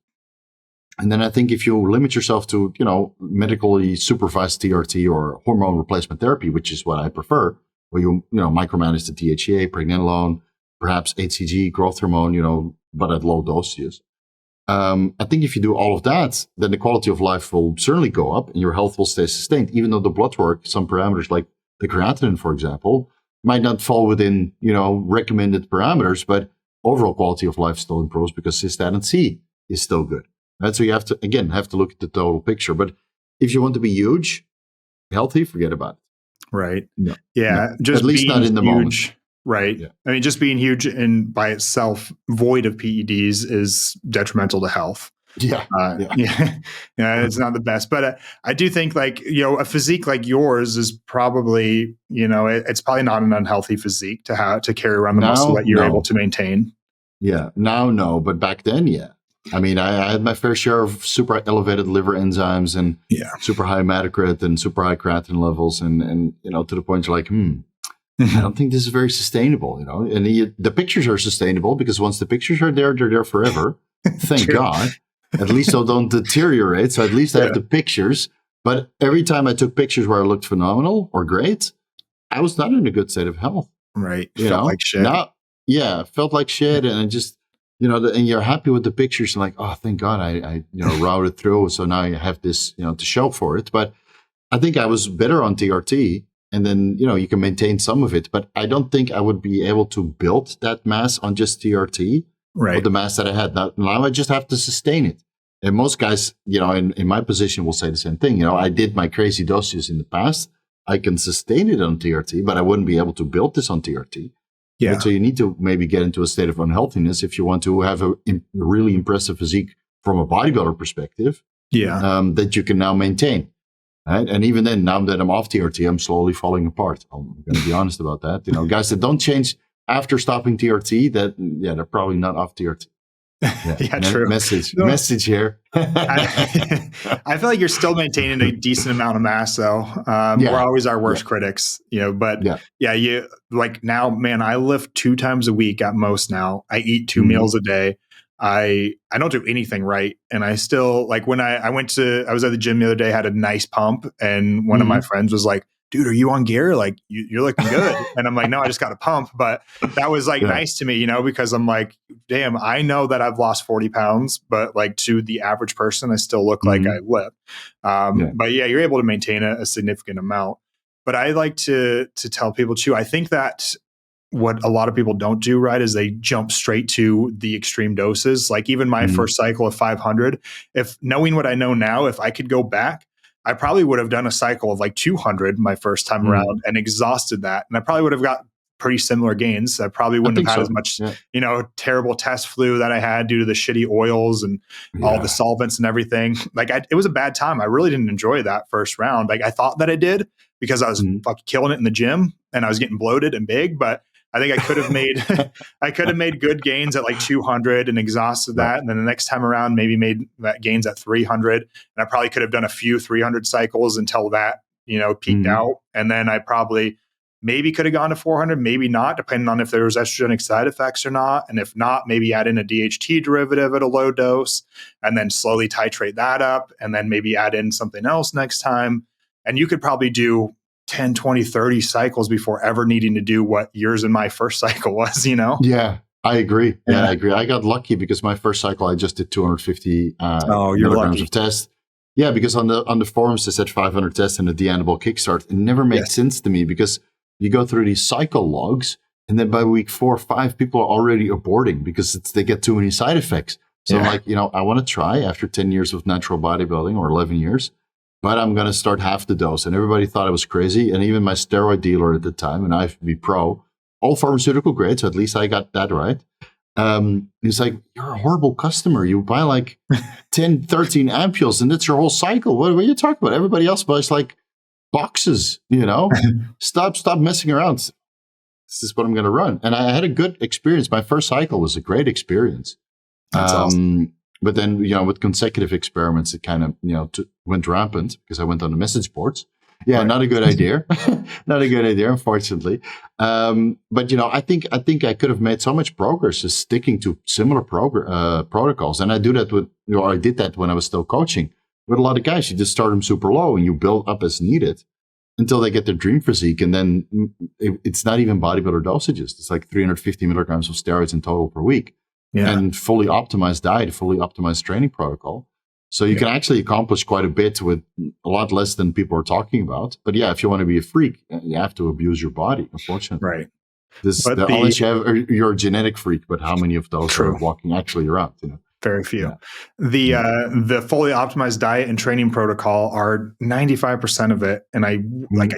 And then I think if you limit yourself to, medically supervised TRT or hormone replacement therapy, which is what I prefer, where you micromanage the DHEA, pregnenolone, perhaps HCG, growth hormone, but at low dosages. I think if you do all of that, then the quality of life will certainly go up and your health will stay sustained, even though the blood work, some parameters like the creatinine, for example, might not fall within, recommended parameters, but overall quality of life still improves because cystatin C is still good. Right? So you have to look at the total picture. But if you want to be huge, healthy, forget about it. Right. Yeah. Just at least not in the moment. Right. Yeah. I mean, just being huge and by itself void of PEDs is detrimental to health. Yeah. It's not the best, but I do think a physique like yours is probably, it's probably not an unhealthy physique to carry around the muscle that you're able to maintain. Yeah. Now, no, but back then, yeah. I mean, I had my fair share of super elevated liver enzymes and super high hematocrit and super high creatinine levels. And to the point you're like, I don't think this is very sustainable, and the pictures are sustainable because once the pictures are there, they're there forever. Thank God. At least they don't deteriorate. So at least I have the pictures. But every time I took pictures where I looked phenomenal or great, I was not in a good state of health. Right. Felt like shit. Felt like shit. And I just, and you're happy with the pictures and like, oh, thank God I routed through. So now you have this, to show for it. But I think I was better on TRT. And then, you can maintain some of it. But I don't think I would be able to build that mass on just TRT. Right. With the mass that I had. Now I just have to sustain it. And most guys, in my position will say the same thing. I did my crazy dosages in the past. I can sustain it on TRT, but I wouldn't be able to build this on TRT. Yeah. So you need to maybe get into a state of unhealthiness if you want to have a really impressive physique from a bodybuilder perspective. Yeah. That you can now maintain. Right? And even then, now that I'm off TRT, I'm slowly falling apart. I'm going to be honest about that. Guys that don't change after stopping TRT, they're probably not off TRT. True. Message here. I feel like you're still maintaining a decent amount of mass, though. We're always our worst critics, But you like now, man. I lift 2 times a week at most. Now I eat 2 meals a day. I don't do anything right, and I still when I was at the gym the other day, had a nice pump, and one of my friends was like, dude, are you on gear? Like you're looking good. And I'm like, no, I just got a pump. But that was nice to me, because I'm like, damn, I know that I've lost 40 pounds, but to the average person, I still look like I lift. But you're able to maintain a significant amount. But I like to tell people too, I think that what a lot of people don't do right is they jump straight to the extreme doses. Like even my first cycle of 500, if knowing what I know now, if I could go back, I probably would have done a cycle of 200 my first time around and exhausted that. And I probably would have got pretty similar gains. I probably wouldn't have had as much, terrible test flu that I had due to the shitty oils and all the solvents and everything. Like it was a bad time. I really didn't enjoy that first round. Like I thought that I did because I was fucking killing it in the gym and I was getting bloated and big, but I think I could have made good gains at like 200 and exhausted that. And then the next time around, maybe made that gains at 300. And I probably could have done a few 300 cycles until that, peaked out. And then I probably maybe could have gone to 400, maybe not, depending on if there was estrogenic side effects or not. And if not, maybe add in a DHT derivative at a low dose and then slowly titrate that up and then maybe add in something else next time. And you could probably do 10, 20, 30 cycles before ever needing to do what yours in my first cycle was, Yeah, I agree. Yeah, I agree. I got lucky because my first cycle, I just did 250 milligrams of test. Yeah, because on the forums, they said 500 tests and a deanable kickstart. It never made sense to me because you go through these cycle logs and then by week 4 or 5, people are already aborting because they get too many side effects. So I'm like, I want to try after 10 years of natural bodybuilding or 11 years. But I'm going to start half the dose. And everybody thought I was crazy. And even my steroid dealer at the time, and IFBB Pro, all pharmaceutical grade, so at least I got that right. He's like, you're a horrible customer. You buy like 10, 13 ampules, and that's your whole cycle. What are you talking about? Everybody else buys like boxes, Stop messing around. This is what I'm going to run. And I had a good experience. My first cycle was a great experience. That's awesome. But then, with consecutive experiments, it kind of, went rampant because I went on the message boards. Yeah, not a good idea. Not a good idea, unfortunately. But, I think I could have made so much progress just sticking to similar protocols. And I did that when I was still coaching with a lot of guys. You just start them super low and you build up as needed until they get their dream physique. And then it's not even bodybuilder dosages. It's like 350 milligrams of steroids in total per week. Yeah. And fully optimized diet, fully optimized training protocol. So you can actually accomplish quite a bit with a lot less than people are talking about. But if you want to be a freak, you have to abuse your body, unfortunately. Right. Unless you're a genetic freak, but how many of those are walking actually around? Very few. Yeah. The fully optimized diet and training protocol are 95% of it. And I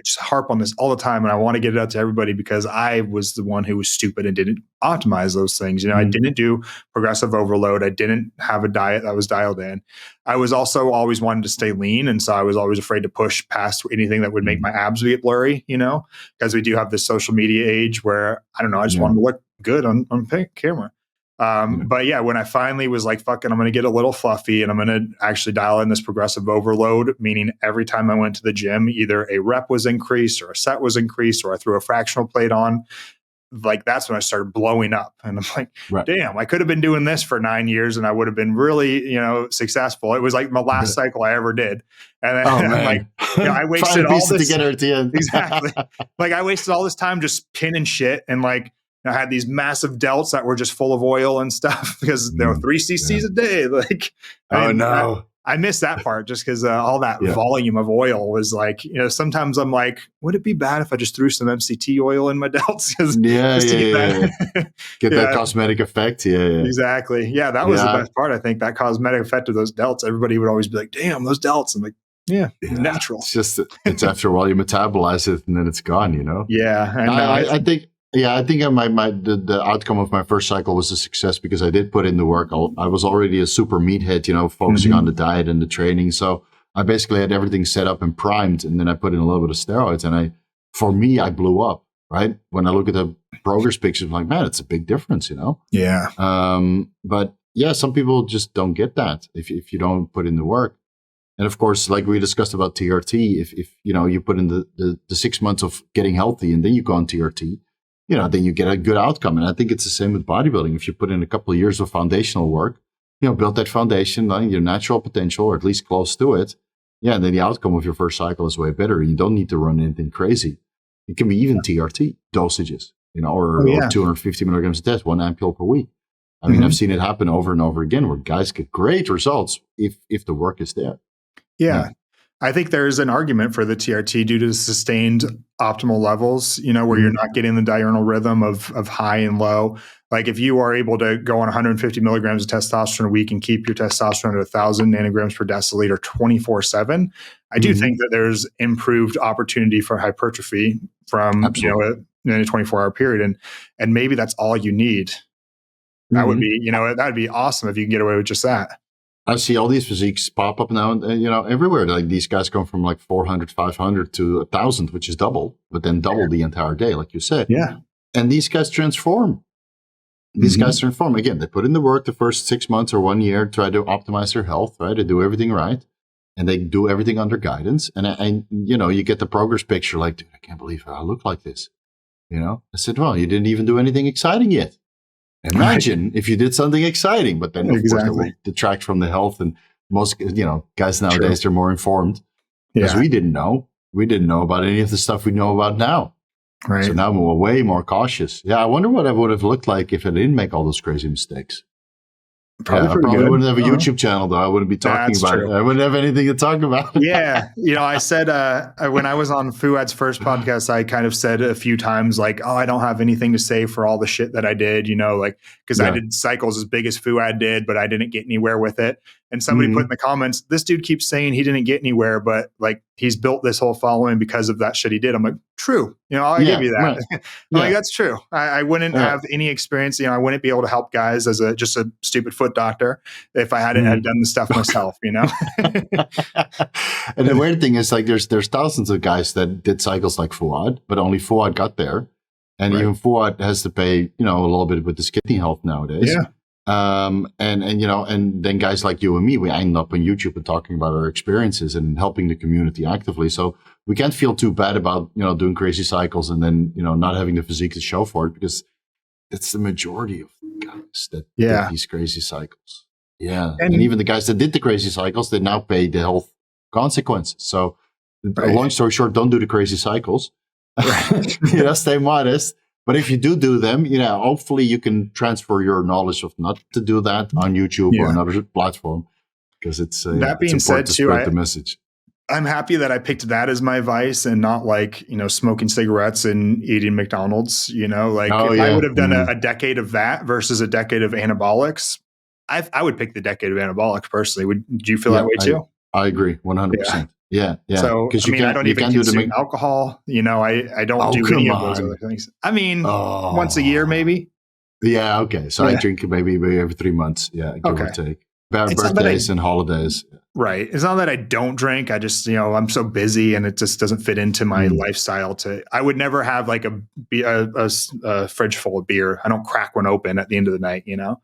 just harp on this all the time. And I want to get it out to everybody because I was the one who was stupid and didn't optimize those things. I didn't do progressive overload. I didn't have a diet that was dialed in. I was also always wanted to stay lean. And so I was always afraid to push past anything that would make my abs get blurry, because we do have this social media age where, I don't know, I just wanted to look good on camera. But when I finally was like, fuck it, I'm going to get a little fluffy and I'm going to actually dial in this progressive overload, meaning every time I went to the gym, either a rep was increased or a set was increased or I threw a fractional plate on. Like that's when I started blowing up. And I'm like, damn, I could have been doing this for 9 years and I would have been really, successful. It was like my last cycle I ever did. And then I wasted all this together at the end. Exactly. Like I wasted all this time just pinning shit and like, I had these massive delts that were just full of oil and stuff because there were 3 cc's a day. Like, I missed that part just because all that volume of oil was like, sometimes I'm like, would it be bad if I just threw some MCT oil in my delts? Get that cosmetic effect. Exactly. Yeah, that was the best part. I think that cosmetic effect of those delts. Everybody would always be like, damn, those delts. I'm like, natural. It's after a while you metabolize it and then it's gone, Yeah. And I think. Yeah, I think the outcome of my first cycle was a success because I did put in the work. I was already a super meathead, focusing on the diet and the training. So I basically had everything set up and primed, and then I put in a little bit of steroids. And I blew up, right? When I look at the progress pictures, I'm like, man, it's a big difference, Yeah. But some people just don't get that if you don't put in the work. And of course, like we discussed about TRT, if you put in the 6 months of getting healthy and then you go on TRT, then you get a good outcome. And I think it's the same with bodybuilding. If you put in a couple of years of foundational work, build that foundation, your natural potential, or at least close to it. Yeah, and then the outcome of your first cycle is way better. You don't need to run anything crazy. It can be even TRT dosages, or 250 milligrams a test, 1 ampule per week. I mean, I've seen it happen over and over again where guys get great results if the work is there. Yeah. I think there's an argument for the TRT due to sustained optimal levels, where you're not getting the diurnal rhythm of high and low. Like if you are able to go on 150 milligrams of testosterone a week and keep your testosterone at 1,000 nanograms per deciliter 24/7, I do think that there's improved opportunity for hypertrophy from in a 24-hour period. And maybe that's all you need. That would be, that would be awesome if you can get away with just that. I see all these physiques pop up now, and everywhere. Like these guys come from like 400, 500 to 1,000, which is double, but then double the entire day, like you said. Yeah. And these guys transform. These guys transform. Again, they put in the work the first 6 months or 1 year, try to optimize their health, right? They do everything right. And they do everything under guidance. And you get the progress picture like, dude, I can't believe I look like this. I said, well, you didn't even do anything exciting yet. Imagine if you did something exciting, but then of course it will detract from the health. And most, guys nowadays, they're more informed because we didn't know. We didn't know about any of the stuff we know about now. Right. So now we're way more cautious. Yeah, I wonder what I would have looked like if I didn't make all those crazy mistakes. Probably, I probably wouldn't have a YouTube channel, though. I wouldn't be talking about it. I wouldn't have anything to talk about. Yeah. I said when I was on Fuad's first podcast, I kind of said a few times like, oh, I don't have anything to say for all the shit that I did, because I did cycles as big as Fuad did, but I didn't get anywhere with it. And somebody put in the comments, this dude keeps saying he didn't get anywhere, but like he's built this whole following because of that shit he did. I'm like, true. I give you that. Right. Like, that's true. I wouldn't have any experience. I wouldn't be able to help guys as just a stupid foot doctor if I hadn't had done the stuff myself, And the weird thing is like, there's thousands of guys that did cycles like Fuad, but only Fuad got there. And even Fuad has to pay, a little bit with his kidney health nowadays. Yeah. And then guys like you and me, we end up on YouTube and talking about our experiences and helping the community actively. So we can't feel too bad about, doing crazy cycles and then, not having the physique to show for it, because that's the majority of guys that did these crazy cycles. Yeah. And even the guys that did the crazy cycles, they now pay the health consequences. So long story short, don't do the crazy cycles. Stay modest. But if you do them, hopefully you can transfer your knowledge of not to do that on YouTube or another platform, because it's that being said to too, spread the message. I'm happy that I picked that as my vice and not like, smoking cigarettes and eating McDonald's, if I would have done a decade of that versus a decade of anabolics, I would pick the decade of anabolics personally. Do you feel that way too? I agree 100%. Yeah. So, I don't even consume alcohol. I don't do any of those other things. Once a year, maybe. Yeah. Okay. So I drink maybe every 3 months. Yeah. Give or take. Birthdays and holidays. Right. It's not that I don't drink. I just, I'm so busy and it just doesn't fit into my lifestyle I would never have like a fridge full of beer. I don't crack one open at the end of the night, No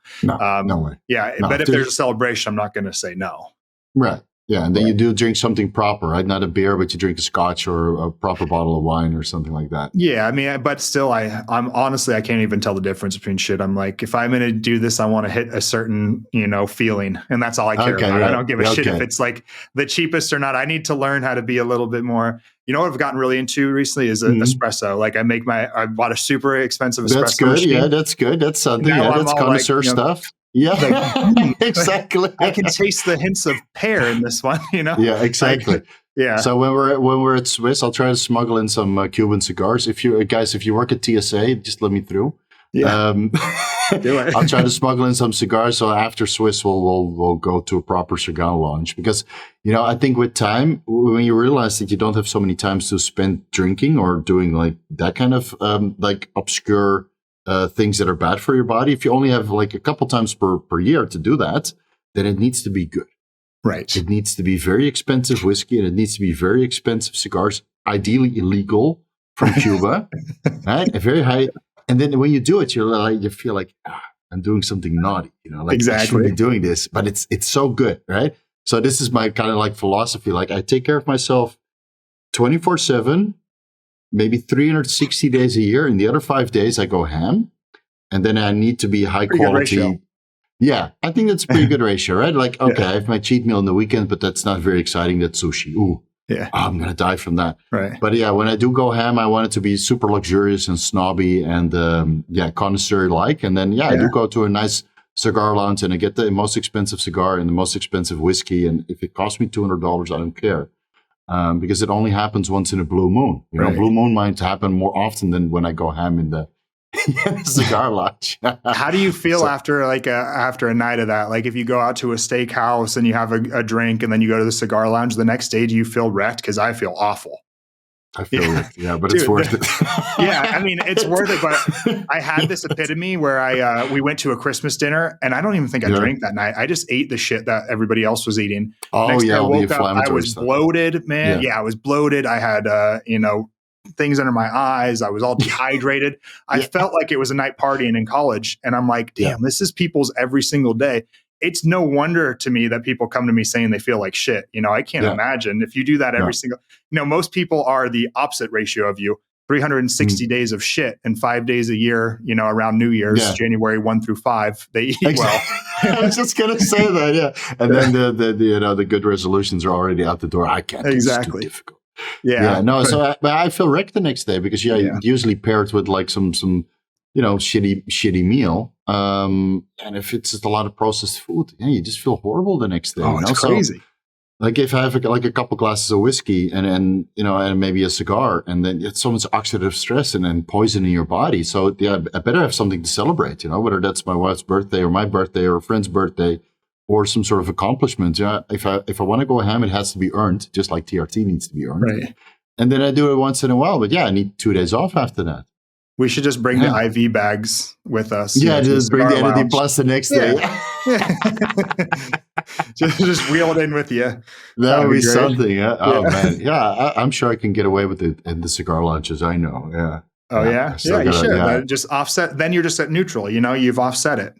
way. Yeah. No, but if there's a celebration, I'm not going to say no. Right. Yeah, and then you do drink something proper, right? Not a beer, but you drink a scotch or a proper bottle of wine or something like that. Yeah, but still, I'm honestly, I can't even tell the difference between shit. I'm like, if I'm going to do this, I want to hit a certain, feeling, and that's all I care about. Right. I don't give a shit if it's like the cheapest or not. I need to learn how to be a little bit more. What I've gotten really into recently is espresso. Like I bought a super expensive espresso. That's good. machine. Yeah, that's good. That's something. That's connoisseur stuff. Yeah, exactly. I can taste the hints of pear in this one, Yeah, exactly. So when we're at Swiss, I'll try to smuggle in some Cuban cigars. If you work at TSA, just let me through. Yeah. Do it. I'll try to smuggle in some cigars. So after Swiss, we'll go to a proper cigar lounge, because I think with time, when you realize that you don't have so many times to spend drinking or doing like that kind of like obscure things that are bad for your body, if you only have like a couple times per year to do that, then it needs to be good. Right. It needs to be very expensive whiskey, and it needs to be very expensive cigars, ideally illegal from Cuba, right? Very high. And then when you do it, you feel like I'm doing something naughty, I shouldn't be doing this, but it's so good, right? So this is my kind of like philosophy. Like I take care of myself 24/7. Maybe 360 days a year. And the other 5 days I go ham. And then I need to be high quality. Yeah, I think that's a pretty good ratio, right? Like, okay, I have my cheat meal on the weekend, but that's not very exciting. That's sushi. Ooh, I'm going to die from that. Right. But yeah, when I do go ham, I want it to be super luxurious and snobby and connoisseur-like. And then, I do go to a nice cigar lounge and I get the most expensive cigar and the most expensive whiskey. And if it costs me $200, I don't care. Because it only happens once in a blue moon. Blue moon might happen more often than when I go ham in the cigar lounge. How do you feel after a night of that? Like if you go out to a steakhouse and you have a drink and then you go to the cigar lounge the next day, do you feel wrecked? Because I feel awful. I feel it. Yeah, but Dude, it's worth it. Yeah, I mean, it's worth it. But I had this epitome where we went to a Christmas dinner, and I don't even think I drank that night. I just ate the shit that everybody else was eating. Oh, Next day I all the woke up, I inflammatory was stuff. bloated, man. Yeah, I was bloated. I had, things under my eyes. I was all dehydrated. I felt like it was a night partying in college. And I'm like, damn, this is people's every single day. It's no wonder to me that people come to me saying they feel like shit. I can't imagine if you do that every single, most people are the opposite ratio of you. 360 days of shit and 5 days a year, around New Year's, January 1 through 5, they eat well. I was just going to say that. Yeah. And then the good resolutions are already out the door. I can't. Exactly. It's too difficult. Yeah. No. So I feel wrecked the next day because usually paired with like some shitty meal. And if it's just a lot of processed food, you just feel horrible the next day. It's crazy. So, like if I have like a couple glasses of whiskey and maybe a cigar, and then it's so much oxidative stress and then poison in your body. So I better have something to celebrate, whether that's my wife's birthday or my birthday or a friend's birthday or some sort of accomplishment. Yeah. If I want to go ham, it has to be earned, just like TRT needs to be earned. Right. And then I do it once in a while, but I need 2 days off after that. We should just bring the IV bags with us. Yeah, just bring the NAD Plus the next day. just wheel it in with you. That would be something. Yeah. Oh man, I'm sure I can get away with it in the cigar lounges. I know. Yeah. Oh yeah, you should. Just offset. Then you're just at neutral. You've offset it.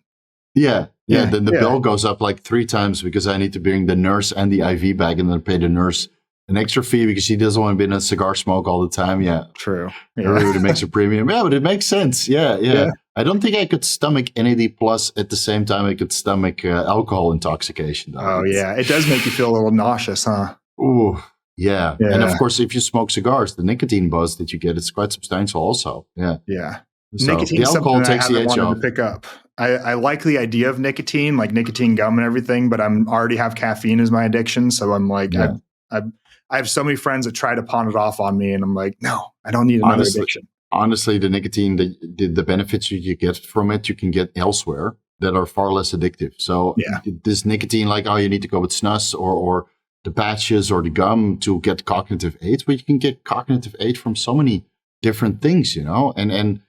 Yeah. Then the bill goes up like 3 times because I need to bring the nurse and the IV bag, and then pay the nurse an extra fee because she doesn't want to be in a cigar smoke all the time. Yeah. True. Yeah. It really makes a premium. Yeah, but it makes sense. Yeah. I don't think I could stomach NAD Plus at the same time I could stomach alcohol intoxication. Though. Oh, yeah. It does make you feel a little nauseous, huh? Ooh, yeah. And of course, if you smoke cigars, the nicotine buzz that you get is quite substantial also. Yeah. Yeah. So nicotine the alcohol takes the edge off. To pick up. I like the idea of nicotine, like nicotine gum and everything, but I'm already have caffeine as my addiction. So I'm like, I have so many friends that try to pawn it off on me, and I'm like, no, I don't need another addiction. Honestly, the nicotine, the benefits you get from it, you can get elsewhere that are far less addictive. So this nicotine, like, you need to go with snus or the patches or the gum to get cognitive aids, but you can get cognitive aid from so many different things, and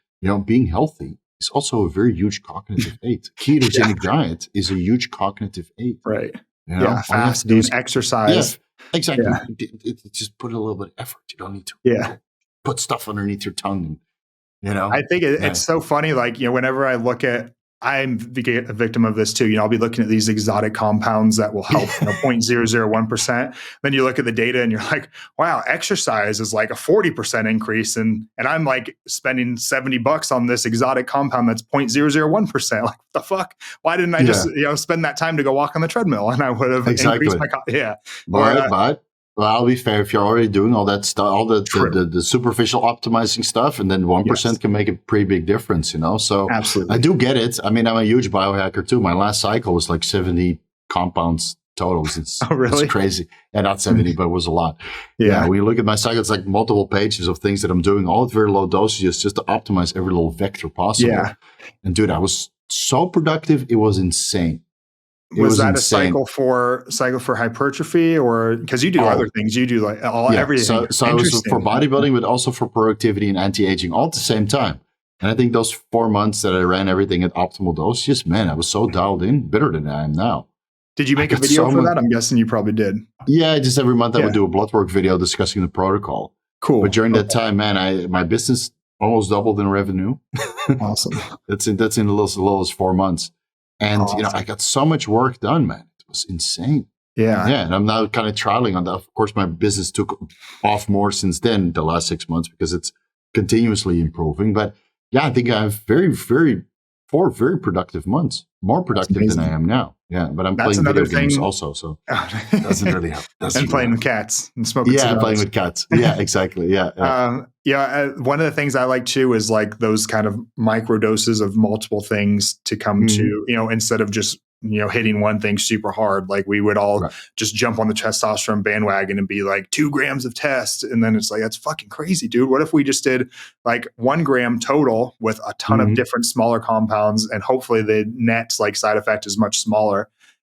being healthy is also a very huge cognitive aid. Ketogenic diet is a huge cognitive aid. Right. Fasting, exercise. Yeah. Exactly. It just put a little bit of effort. You don't need to put stuff underneath your tongue. I think it's so funny. Like, whenever I look at, I'm a victim of this too. I'll be looking at these exotic compounds that will help 0.001%. Then you look at the data and you're like, wow, exercise is like a 40% increase. And I'm like spending $70 on this exotic compound that's 0.001%. Like, what the fuck? Why didn't I just, spend that time to go walk on the treadmill, and I would have increased my, But I'll be fair. If you're already doing all that stuff, all the superficial optimizing stuff, and then 1% can make a pretty big difference, So absolutely, I do get it. I mean, I'm a huge biohacker too. My last cycle was like 70 compounds total. It's crazy. And not 70, but it was a lot. Yeah. When you look at my cycle, it's like multiple pages of things that I'm doing, all at very low dosages, just to optimize every little vector possible. Yeah. And dude, I was so productive. It was insane. Was that insane. A cycle for hypertrophy, or because you do other things? You do like everything. So I was for bodybuilding, but also for productivity and anti-aging all at the same time. And I think those 4 months that I ran everything at optimal dosages, man, I was so dialed in, better than I am now. Did you make a video for that? I'm guessing you probably did. Yeah, just every month I would do a blood work video discussing the protocol. Cool. But during that time, man, my business almost doubled in revenue. Awesome. That's in as little as 4 months. And, I got so much work done, man. It was insane. Yeah. Yeah. And I'm now kind of trialing on that. Of course, my business took off more since then, the last 6 months, because it's continuously improving. But I think I have 4 very productive months, more productive than I am now. Yeah. But I'm playing video games also. So it doesn't really help. And playing with cats and smoking cigars. Yeah, playing with cats. Yeah, exactly. Yeah. One of the things I like too is like those kind of micro doses of multiple things to come to, instead of just, hitting one thing super hard. Like we would all just jump on the testosterone bandwagon and be like 2 grams of test. And then it's like, that's fucking crazy, dude. What if we just did like 1 gram total with a ton of different smaller compounds, and hopefully the net like side effect is much smaller.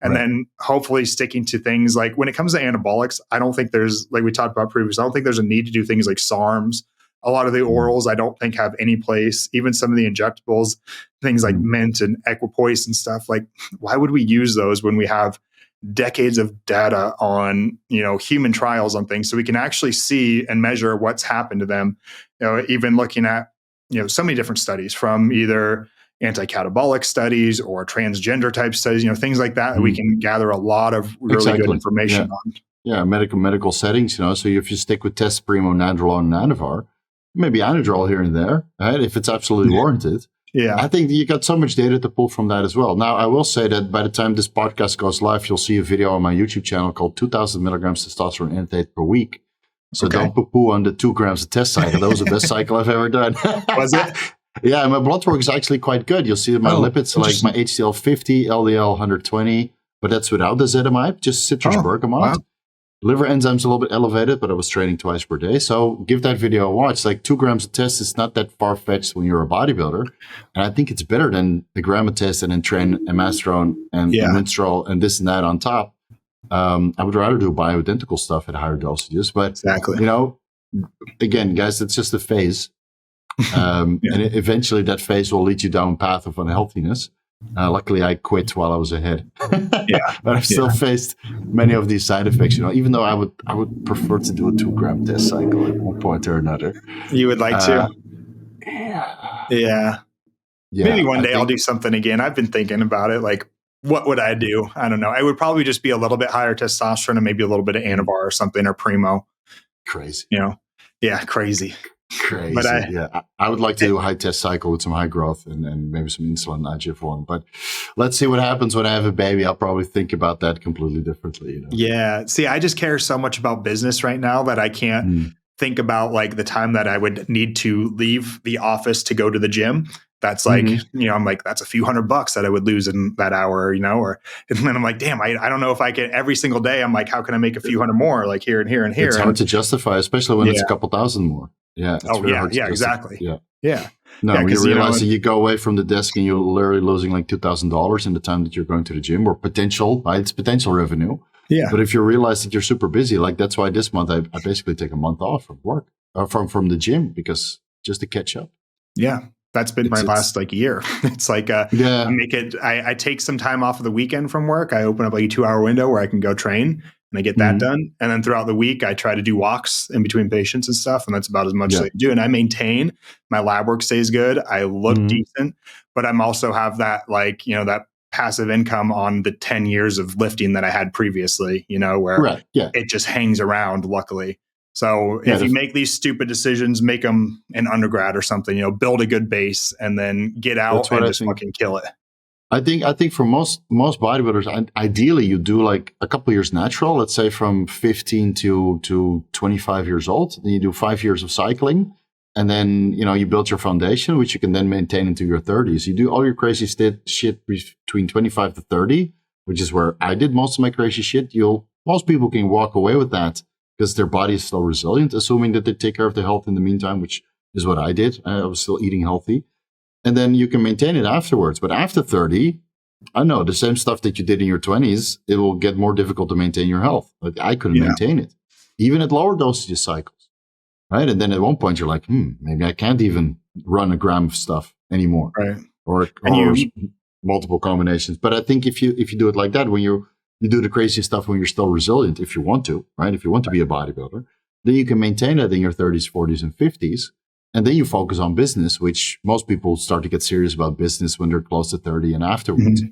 And then hopefully sticking to things like when it comes to anabolics, I don't think there's, like we talked about previously, I don't think there's a need to do things like SARMs. A lot of the orals I don't think have any place. Even some of the injectables, things like mint and equipoise and stuff, like why would we use those when we have decades of data on, human trials on things, so we can actually see and measure what's happened to them. Even looking at, so many different studies, from either anti-catabolic studies or transgender type studies, things like that, we can gather a lot of really good information on. Yeah, medical settings, so if you stick with test primo, nandrolone, and anavar, maybe anadrol here and there, right? If it's absolutely warranted. Yeah. I think you got so much data to pull from that as well. Now, I will say that by the time this podcast goes live, you'll see a video on my YouTube channel called 2,000 milligrams testosterone intake per week. So don't poo-poo on the 2 grams of test cycle. That was the best cycle I've ever done. Was it? Yeah, my blood work is actually quite good. You'll see my lipids, like my HDL 50, LDL 120, but that's without the Zetamide, just citrus bergamot. Wow. Liver enzymes a little bit elevated, but I was training twice per day. So give that video a watch. Like 2 grams of test is not that far-fetched when you're a bodybuilder. And I think it's better than the gram of test and then train amastrone and minstrel and this and that on top. I would rather do bioidentical stuff at higher dosages. But, again, guys, it's just a phase. And eventually that phase will lead you down a path of unhealthiness. Luckily, I quit while I was ahead. But I've still faced many of these side effects. Even though I would prefer to do a 2 gram test cycle at one point or another. You would like to? Yeah. Maybe one day I'll do something again. I've been thinking about it. Like, what would I do? I don't know. I would probably just be a little bit higher testosterone and maybe a little bit of anavar or something, or primo. Crazy. Crazy. Crazy. But I would like to do a high test cycle with some high growth and maybe some insulin IGF-1. But let's see what happens when I have a baby. I'll probably think about that completely differently. Yeah. See, I just care so much about business right now that I can't think about like the time that I would need to leave the office to go to the gym. That's like, I'm like, that's a few $100 that I would lose in that hour, and then I'm like, damn, I don't know if I can every single day. I'm like, how can I make a few hundred more, like here and here and here? It's hard to justify, especially when it's a couple thousand more. Yeah. Exactly. Yeah. No, when you realize that you go away from the desk and you're literally losing like $2,000 in the time that you're going to the gym, or potential revenue. Yeah. But if you realize that you're super busy, like that's why this month I basically take a month off from work, from the gym, because just to catch up. Yeah. That's been my last year. It's like, I take some time off of the weekend from work. I open up like a 2-hour window where I can go train and I get that done. And then throughout the week, I try to do walks in between patients and stuff. And that's about as much as I do. And I maintain my lab work stays good. I look decent, but I'm also have that that passive income on the 10 years of lifting that I had previously, where it just hangs around, luckily. So if you make these stupid decisions, make them in undergrad or something, build a good base and then get out and just fucking kill it. I think for most bodybuilders, ideally you do like a couple of years natural, let's say from 15 to 25 years old. Then you do 5 years of cycling, and then, you build your foundation, which you can then maintain into your 30s. You do all your crazy shit between 25 to 30, which is where I did most of my crazy shit. Most people can walk away with that, because their body is still resilient, assuming that they take care of their health in the meantime, which is what I did. I was still eating healthy. And then you can maintain it afterwards. But after 30, I know the same stuff that you did in your 20s, it will get more difficult to maintain your health. Like I couldn't maintain it, even at lower dosage cycles, right? And then at one point you're like, maybe I can't even run a gram of stuff anymore, right? Or multiple combinations. But I think if you do it like that, when you do the crazy stuff when you're still resilient, if you want to, right? If you want to be a bodybuilder, then you can maintain that in your 30s, 40s, and 50s. And then you focus on business, which most people start to get serious about business when they're close to 30 and afterwards.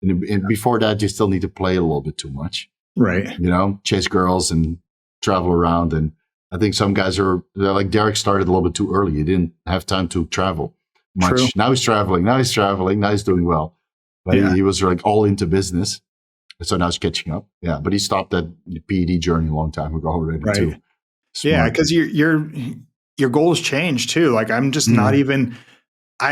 And before that, you still need to play a little bit too much. Right. Chase girls and travel around. And I think some guys they're like Derek started a little bit too early. He didn't have time to travel much. True. Now he's traveling. Now he's doing well. But he was like all into business. So now it's catching up. Yeah, but he stopped that PED journey a long time ago already too. Smart. Yeah, because your goals change too. Like I'm just not even.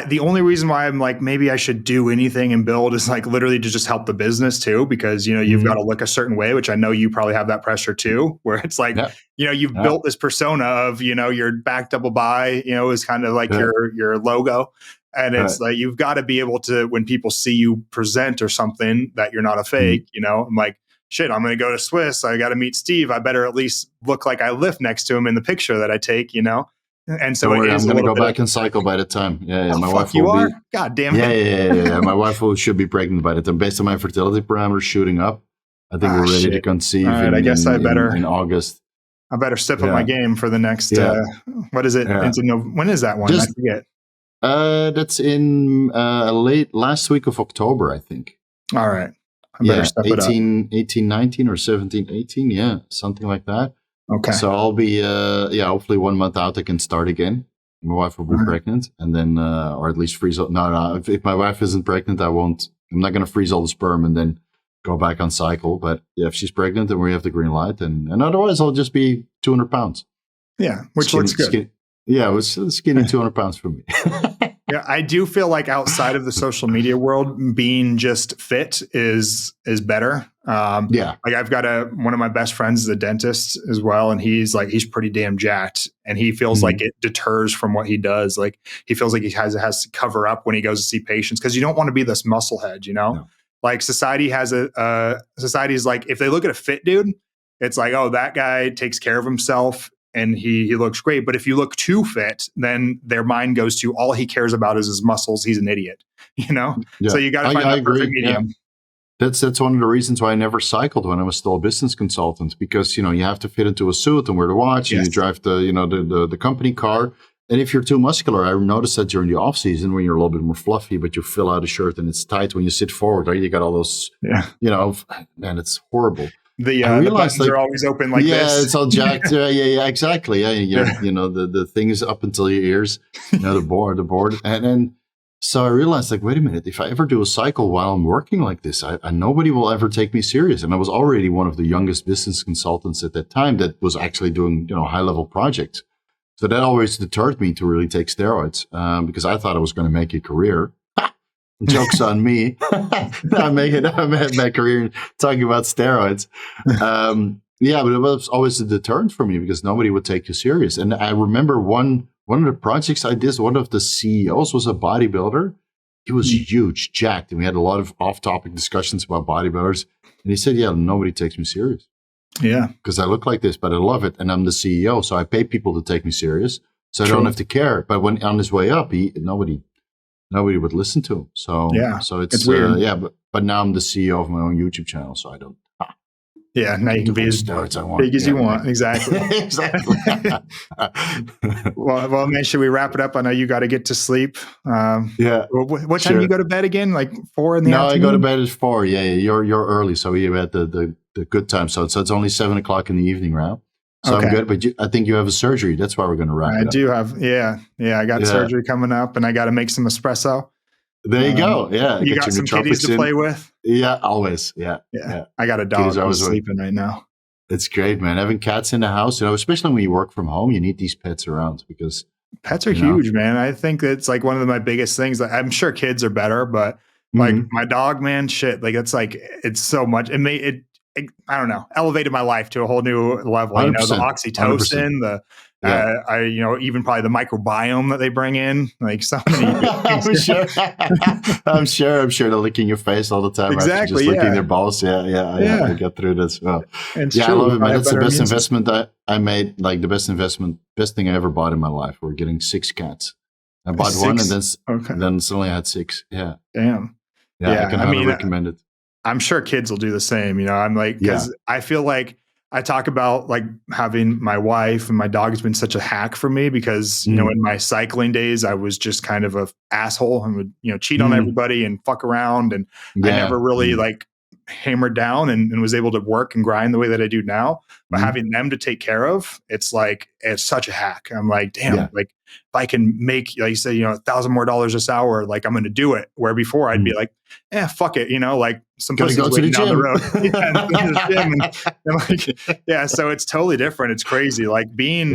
The only reason why I'm like maybe I should do anything and build is like literally to just help the business too, because you've got to look a certain way, which I know you probably have that pressure too, where it's like you've built this persona of your back double bi, is kind of like your logo. And it's like, you've got to be able to, when people see you present or something, that you're not a fake, I'm like, shit, I'm going to go to Swiss. I got to meet Steve. I better at least look like I lift next to him in the picture that I take, And so don't worry, I'm going to go back and cycle by the time. Yeah. My wife will be. God damn it. Yeah. My wife should be pregnant by the time. Based on my fertility parameters shooting up, I think we're ready to conceive in August. I better step up my game for the next, what is it? Yeah. When is that one? I forget. That's in late last week of October, I think. All right. I better step it up. 18, 19 or 17, 18. Yeah, something like that. Okay. So I'll be, hopefully 1 month out, I can start again. My wife will be pregnant and then, or at least freeze. No. If my wife isn't pregnant, I'm not going to freeze all the sperm and then go back on cycle. But yeah, if she's pregnant, then we have the green light. And otherwise, I'll just be 200 pounds. Yeah, which looks good. Yeah, it was skinny 200 pounds for me. Yeah, I do feel like outside of the social media world, being just fit is better. Like I've got one of my best friends is a dentist as well, and he's pretty damn jacked, and he feels like it deters from what he does. Like he feels like he has to cover up when he goes to see patients, because you don't want to be this musclehead, No. Like society has society's like, if they look at a fit dude, it's like, oh, that guy takes care of himself and he looks great. But if you look too fit, then their mind goes to all he cares about is his muscles. He's an idiot, Yeah. So you got to find that perfect medium. Yeah. That's one of the reasons why I never cycled when I was still a business consultant, because, you have to fit into a suit and wear the watch and you drive the company car. And if you're too muscular, I noticed that during the off season when you're a little bit more fluffy, but you fill out a shirt and it's tight when you sit forward, right? You got all those, man, it's horrible. The buttons are always open like this. Yeah, it's all jacked. Yeah, exactly. The thing is up until your ears, the board. And then, so I realized, like, wait a minute, if I ever do a cycle while I'm working like this, nobody will ever take me serious. And I was already one of the youngest business consultants at that time that was actually doing, high level projects. So that always deterred me to really take steroids, because I thought I was going to make a career. Joke's on me. I made my career talking about steroids. But it was always a deterrent for me because nobody would take you serious. And I remember one of the projects I did, one of the CEOs was a bodybuilder. He was huge, jacked, and we had a lot of off-topic discussions about bodybuilders. And he said, "Yeah, nobody takes me serious." Yeah, because I look like this, but I love it, and I'm the CEO, so I pay people to take me serious, so I don't have to care. But when on his way up, nobody would listen to him. So it's weird. But now I'm the CEO of my own YouTube channel, so I don't. Yeah, now you can be as big as you want. Exactly. Exactly. Well, man, should we wrap it up? I know you got to get to sleep. What time do you go to bed again? Like 4 in the afternoon? No, I go to bed at 4. Yeah, you're early, so we had the good time. So it's only 7 o'clock in the evening now. So I'm good, but I think you have a surgery. That's why we're going to wrap it up. I do have, I got surgery coming up, and I got to make some espresso. There you go. Yeah. You got some kitties to play with? Yeah, always. Yeah. I got a dog who's sleeping right now. It's great, man. Having cats in the house, especially when you work from home, you need these pets around because pets are huge, man. I think it's like one of my biggest things. I'm sure kids are better, but like my dog, man, shit. Like it's so much. It I don't know, elevated my life to a whole new level. The oxytocin, 100%. Even probably the microbiome that they bring in, like so many. I'm sure they're licking your face all the time. Exactly. Just licking their balls. I get through this. Well, I love it, man. That's the best investment I made. Like the best thing I ever bought in my life. We're getting 6 cats. I bought 1 and then suddenly I had 6. Yeah. Damn. Yeah. I can highly recommend it. I'm sure kids will do the same. I'm like, because I feel like I talk about like having my wife and my dog has been such a hack for me because, in my cycling days, I was just kind of a asshole and would, cheat on everybody and fuck around. And I never really like hammered down and was able to work and grind the way that I do now. But having them to take care of, it's like, it's such a hack. I'm like, damn, like if I can make, like you said, $1,000 more this hour, like I'm going to do it. Where before I'd be like, fuck it. Like some pussy's waiting down the road. So it's totally different. It's crazy. Like being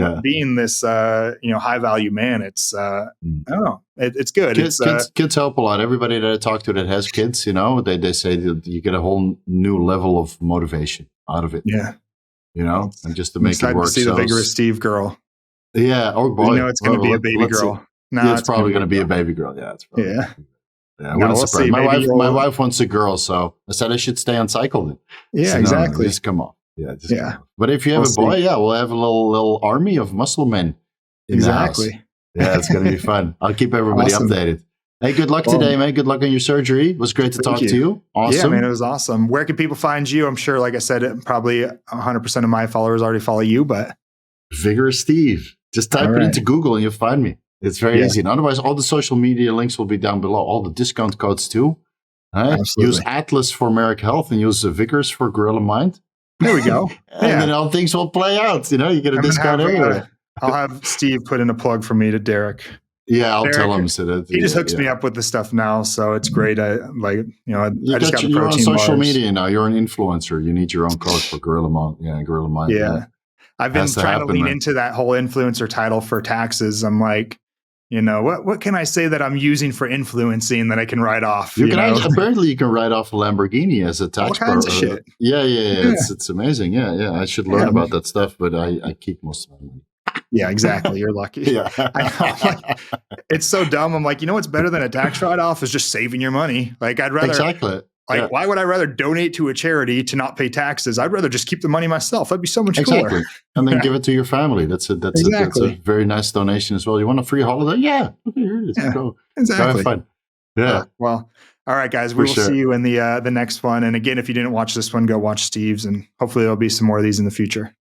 this, high value man, it's, I don't know. It's good. Kids help a lot. Everybody that I talk to that has kids, they say that you get a whole new level of motivation out of it. Yeah. And just to make it work. To see the Vigorous Steve girl. Yeah. Oh boy. It's going to be a baby girl. No, Yeah, it's probably going to be a baby girl. Yeah, it's probably. Yeah. Yeah, no, we'll see. My wife wants a girl, so I said I should stay on cycle then. Yeah, so exactly. No, just come on. Yeah, come on. But if you have a boy, we'll have a little army of muscle men in the house. Yeah, it's going to be fun. I'll keep everybody updated. Hey, good luck today, man. Good luck on your surgery. It was great to talk to you. Awesome. Yeah, man, it was awesome. Where can people find you? I'm sure, like I said, probably 100% of my followers already follow you, but Vigorous Steve. Just type it into Google and you'll find me. It's very easy. And otherwise, all the social media links will be down below. All the discount codes too. Right? Use Atlas for Merrick Health and use Vigorous for Gorilla Mind. There we go. And then all things will play out. You know, you get a discount everywhere. I'll have Steve put in a plug for me to Derek. Yeah, I'll tell him. So that, he just hooks me up with the stuff now, so it's great. I just got the protein You're on social bars. media now. You're an influencer. You need your own code for Gorilla Mind. Yeah, Gorilla Mind. Yeah. I've been trying to lean into that whole influencer title for taxes. I'm like, what can I say that I'm using for influencing that I can write off? Apparently you can write off a Lamborghini as a tax. All kinds of shit. Yeah. It's amazing. Yeah. I should learn about that stuff, but I keep most of my money. Yeah, exactly. You're lucky. Yeah. I know, it's so dumb. I'm like, what's better than a tax write-off is just saving your money. Like, I'd rather why would I rather donate to a charity to not pay taxes? I'd rather just keep the money myself. That'd be so much cooler. And then give it to your family. That's a very nice donation as well. You want a free holiday? Yeah. Here it is. Go. Exactly. Have fun. Yeah. Well, all right, guys. We will see you in the next one. And again, if you didn't watch this one, go watch Steve's, and hopefully there'll be some more of these in the future.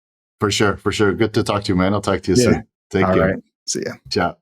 For sure. Good to talk to you, man. I'll talk to you soon. Take care. All right. See ya. Ciao.